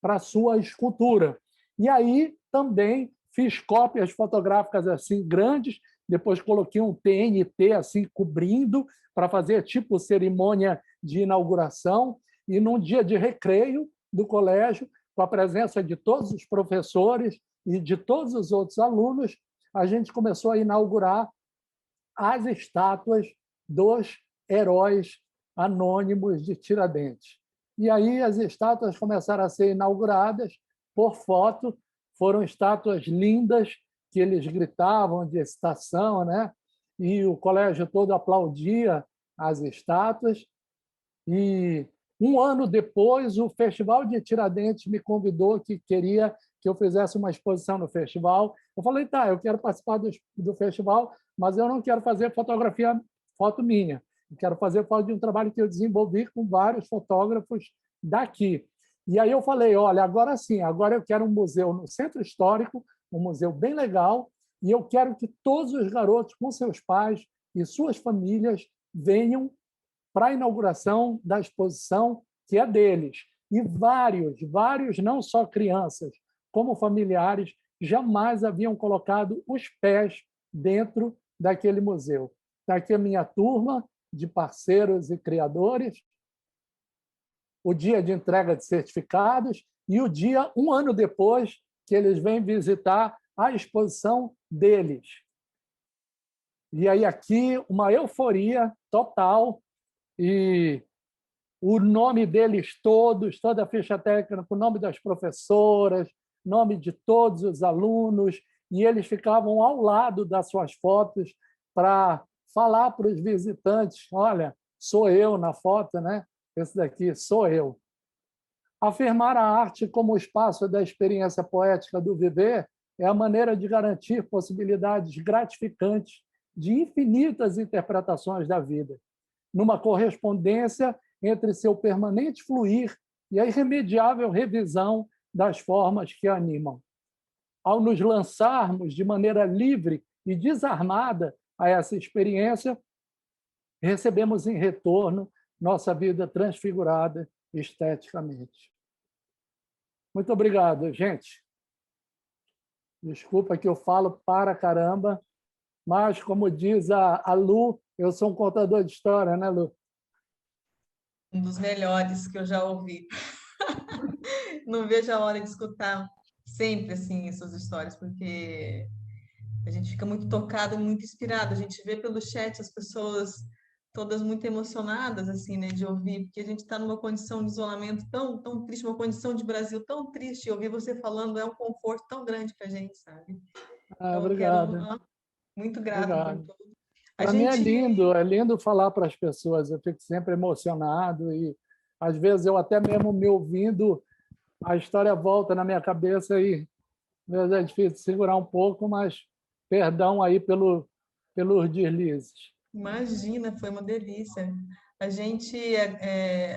a sua escultura. E aí também fiz cópias fotográficas assim grandes, depois coloquei um TNT assim cobrindo para fazer tipo cerimônia de inauguração, e num dia de recreio do colégio, com a presença de todos os professores e de todos os outros alunos, a gente começou a inaugurar as estátuas dos heróis anônimos de Tiradentes. E aí as estátuas começaram a ser inauguradas por foto, foram estátuas lindas, que eles gritavam de excitação, né? E o colégio todo aplaudia as estátuas. E um ano depois, o Festival de Tiradentes me convidou, que queria que eu fizesse uma exposição no festival. Eu falei, tá, eu quero participar do festival, mas eu não quero fazer foto minha. Eu quero fazer foto de um trabalho que eu desenvolvi com vários fotógrafos daqui. E aí eu falei, olha, agora sim, agora eu quero um museu no Centro Histórico, um museu bem legal, e eu quero que todos os garotos com seus pais e suas famílias venham para a inauguração da exposição, que é deles. E vários, não só crianças, como familiares, jamais haviam colocado os pés dentro daquele museu. Está aqui a minha turma de parceiros e criadores, o dia de entrega de certificados e o dia, um ano depois, que eles vêm visitar a exposição deles. E aí aqui uma euforia total, e o nome deles todos, toda a ficha técnica, o nome das professoras, nome de todos os alunos, e eles ficavam ao lado das suas fotos para falar para os visitantes: olha, sou eu na foto, né? Esse daqui sou eu. Afirmar a arte como espaço da experiência poética do viver é a maneira de garantir possibilidades gratificantes de infinitas interpretações da vida, numa correspondência entre seu permanente fluir e a irremediável revisão das formas que a animam. Ao nos lançarmos de maneira livre e desarmada a essa experiência, recebemos em retorno nossa vida transfigurada esteticamente. Muito obrigado, gente. Desculpa que eu falo para caramba, mas, como diz a Lu, eu sou um contador de história, né, Lu? Um dos melhores que eu já ouvi. Não vejo a hora de escutar sempre assim essas histórias, porque a gente fica muito tocado, muito inspirado. A gente vê pelo chat as pessoas todas muito emocionadas assim, né, de ouvir, porque a gente está numa condição de isolamento tão triste, uma condição de Brasil tão triste. E ouvir você falando é um conforto tão grande para a gente, sabe? Então eu quero Obrigado. muito grata por Obrigado. tudo. A Para mim gente é lindo falar para as pessoas, eu fico sempre emocionado e, às vezes, eu até mesmo me ouvindo, a história volta na minha cabeça e, às vezes, é difícil segurar um pouco, mas perdão aí pelos deslizes. Imagina, foi uma delícia. A gente,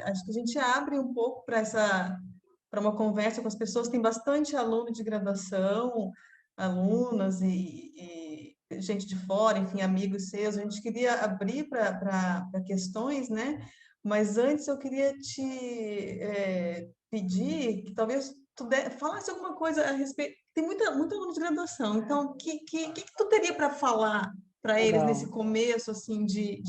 acho que a gente abre um pouco para uma conversa com as pessoas. Tem bastante aluno de graduação, alunas e gente de fora, enfim, amigos seus. A gente queria abrir para questões, né? Mas antes eu queria te pedir que talvez falasse alguma coisa a respeito. Tem muito aluno de graduação, então que tu teria para falar para eles nesse Legal. começo assim de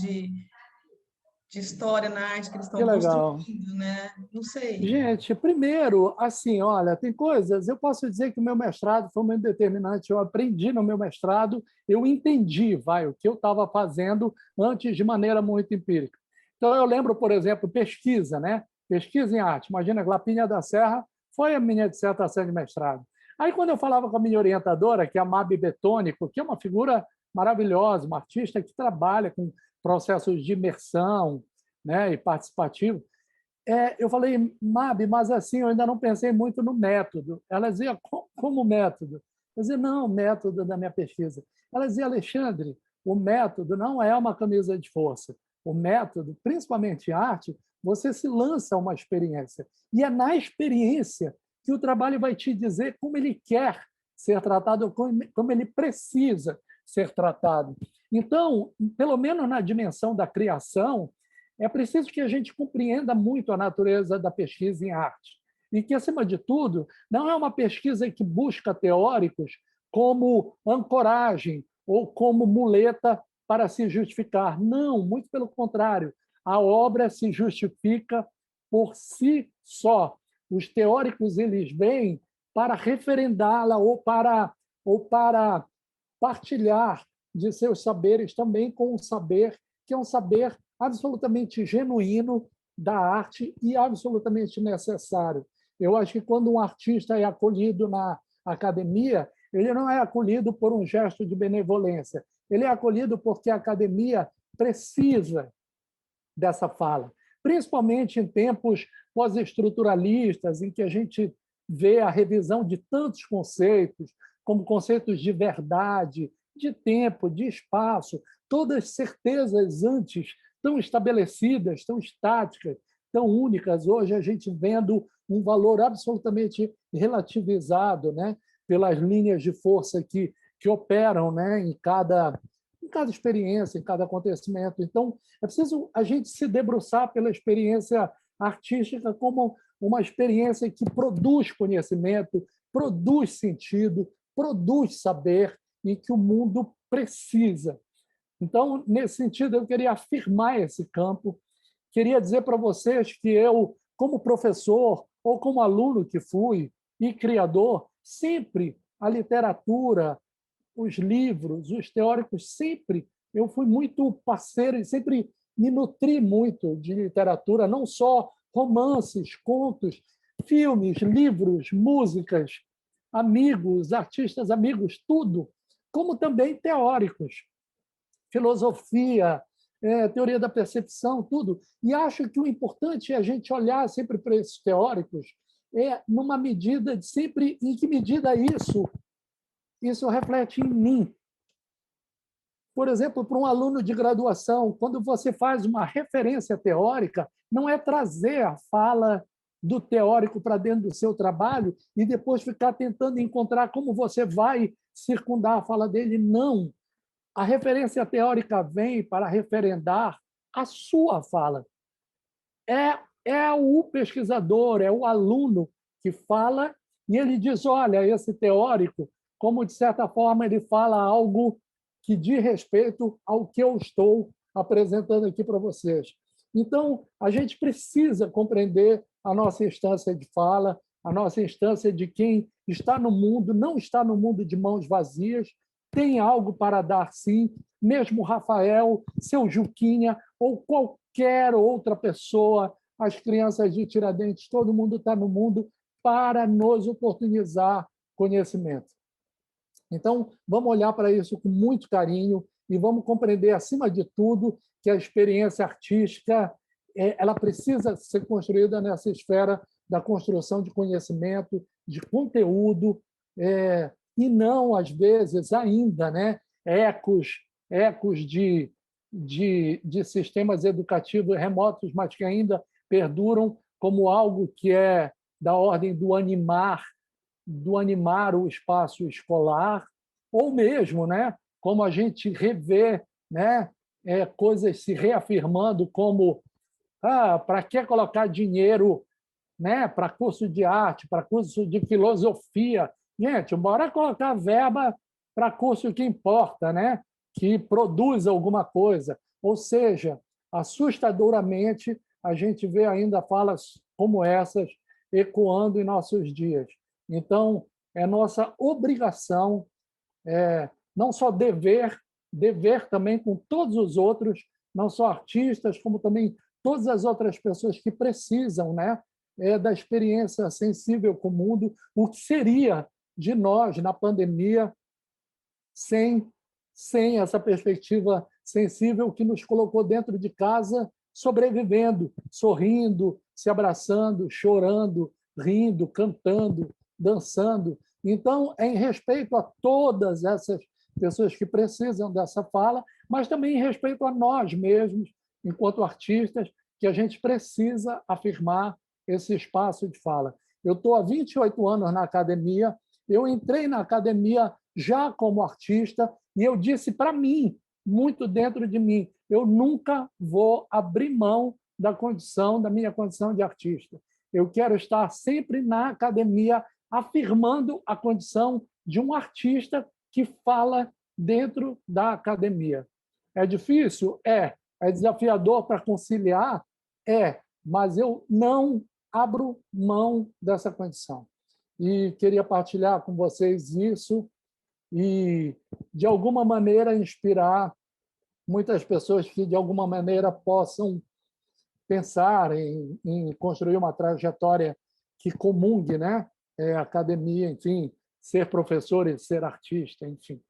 história na arte que eles Que estão legal. construindo, né? Não sei. Gente, primeiro, assim, olha, tem coisas, eu posso dizer que o meu mestrado foi muito determinante, eu aprendi no meu mestrado, eu entendi, o que eu estava fazendo antes de maneira muito empírica. Então, eu lembro, por exemplo, pesquisa, né? Pesquisa em arte. Imagina, Lapinha da Serra foi a minha dissertação de mestrado. Aí, quando eu falava com a minha orientadora, que é a Mabi Betônico, que é uma figura maravilhosa, uma artista que trabalha com processos de imersão, né, e participativo, eu falei: Mabi, mas assim, eu ainda não pensei muito no método. Ela dizia: como método? Eu dizia: não, método da minha pesquisa. Ela dizia: Alexandre, o método não é uma camisa de força. O método, principalmente arte, você se lança a uma experiência. E é na experiência que o trabalho vai te dizer como ele quer ser tratado, como ele precisa ser tratado. Então, pelo menos na dimensão da criação, é preciso que a gente compreenda muito a natureza da pesquisa em arte e que, acima de tudo, não é uma pesquisa que busca teóricos como ancoragem ou como muleta para se justificar. Não, muito pelo contrário. A obra se justifica por si só. Os teóricos eles vêm para referendá-la ou para partilhar de seus saberes também com um saber que é um saber absolutamente genuíno da arte e absolutamente necessário. Eu acho que quando um artista é acolhido na academia, ele não é acolhido por um gesto de benevolência, ele é acolhido porque a academia precisa dessa fala, principalmente em tempos pós-estruturalistas, em que a gente vê a revisão de tantos conceitos, como conceitos de verdade, de tempo, de espaço, todas certezas antes tão estabelecidas, tão estáticas, tão únicas. Hoje a gente vendo um valor absolutamente relativizado, né, pelas linhas de força que operam, né, em cada experiência, em cada acontecimento. Então, é preciso a gente se debruçar pela experiência artística como uma experiência que produz conhecimento, produz sentido, produz saber e que o mundo precisa. Então, nesse sentido, eu queria afirmar esse campo, queria dizer para vocês que eu, como professor ou como aluno que fui e criador, sempre a literatura, os livros, os teóricos, sempre eu fui muito parceiro e sempre me nutri muito de literatura, não só romances, contos, filmes, livros, músicas, amigos, artistas amigos, tudo, como também teóricos, filosofia, teoria da percepção, tudo. E acho que o importante é a gente olhar sempre para esses teóricos, numa medida de sempre em que medida isso reflete em mim. Por exemplo, para um aluno de graduação, quando você faz uma referência teórica, não é trazer a fala do teórico para dentro do seu trabalho e depois ficar tentando encontrar como você vai circundar a fala dele. Não. A referência teórica vem para referendar a sua fala. É o pesquisador, é o aluno que fala e ele diz, olha, esse teórico, como de certa forma ele fala algo que diz respeito ao que eu estou apresentando aqui para vocês. Então, a gente precisa compreender a nossa instância de fala, a nossa instância de quem está no mundo, não está no mundo de mãos vazias, tem algo para dar, sim, mesmo Rafael, seu Juquinha ou qualquer outra pessoa, as crianças de Tiradentes, todo mundo está no mundo para nos oportunizar conhecimento. Então, vamos olhar para isso com muito carinho e vamos compreender, acima de tudo, que a experiência artística ela precisa ser construída nessa esfera da construção de conhecimento, de conteúdo, e não, às vezes, ainda, né, ecos de sistemas educativos remotos, mas que ainda perduram como algo que é da ordem do animar o espaço escolar, ou mesmo, né, como a gente revê, né, coisas se reafirmando como para que colocar dinheiro, né, para curso de arte, para curso de filosofia? Gente, bora colocar verba para curso que importa, né, que produz alguma coisa. Ou seja, assustadoramente, a gente vê ainda falas como essas ecoando em nossos dias. Então, é nossa obrigação, não só dever também com todos os outros, não só artistas, como também todas as outras pessoas que precisam, né, da experiência sensível com o mundo, o que seria de nós na pandemia sem essa perspectiva sensível que nos colocou dentro de casa, sobrevivendo, sorrindo, se abraçando, chorando, rindo, cantando, dançando. Então, é em respeito a todas essas pessoas que precisam dessa fala, mas também em respeito a nós mesmos, enquanto artistas, que a gente precisa afirmar esse espaço de fala. Eu estou há 28 anos na academia, eu entrei na academia já como artista e eu disse para mim, muito dentro de mim, eu nunca vou abrir mão da minha condição de artista. Eu quero estar sempre na academia afirmando a condição de um artista que fala dentro da academia. É difícil? É desafiador para conciliar? Mas eu não abro mão dessa condição. E queria partilhar com vocês isso e, de alguma maneira, inspirar muitas pessoas que, de alguma maneira, possam pensar em construir uma trajetória que comungue, né? Academia, enfim, ser professor e ser artista, enfim.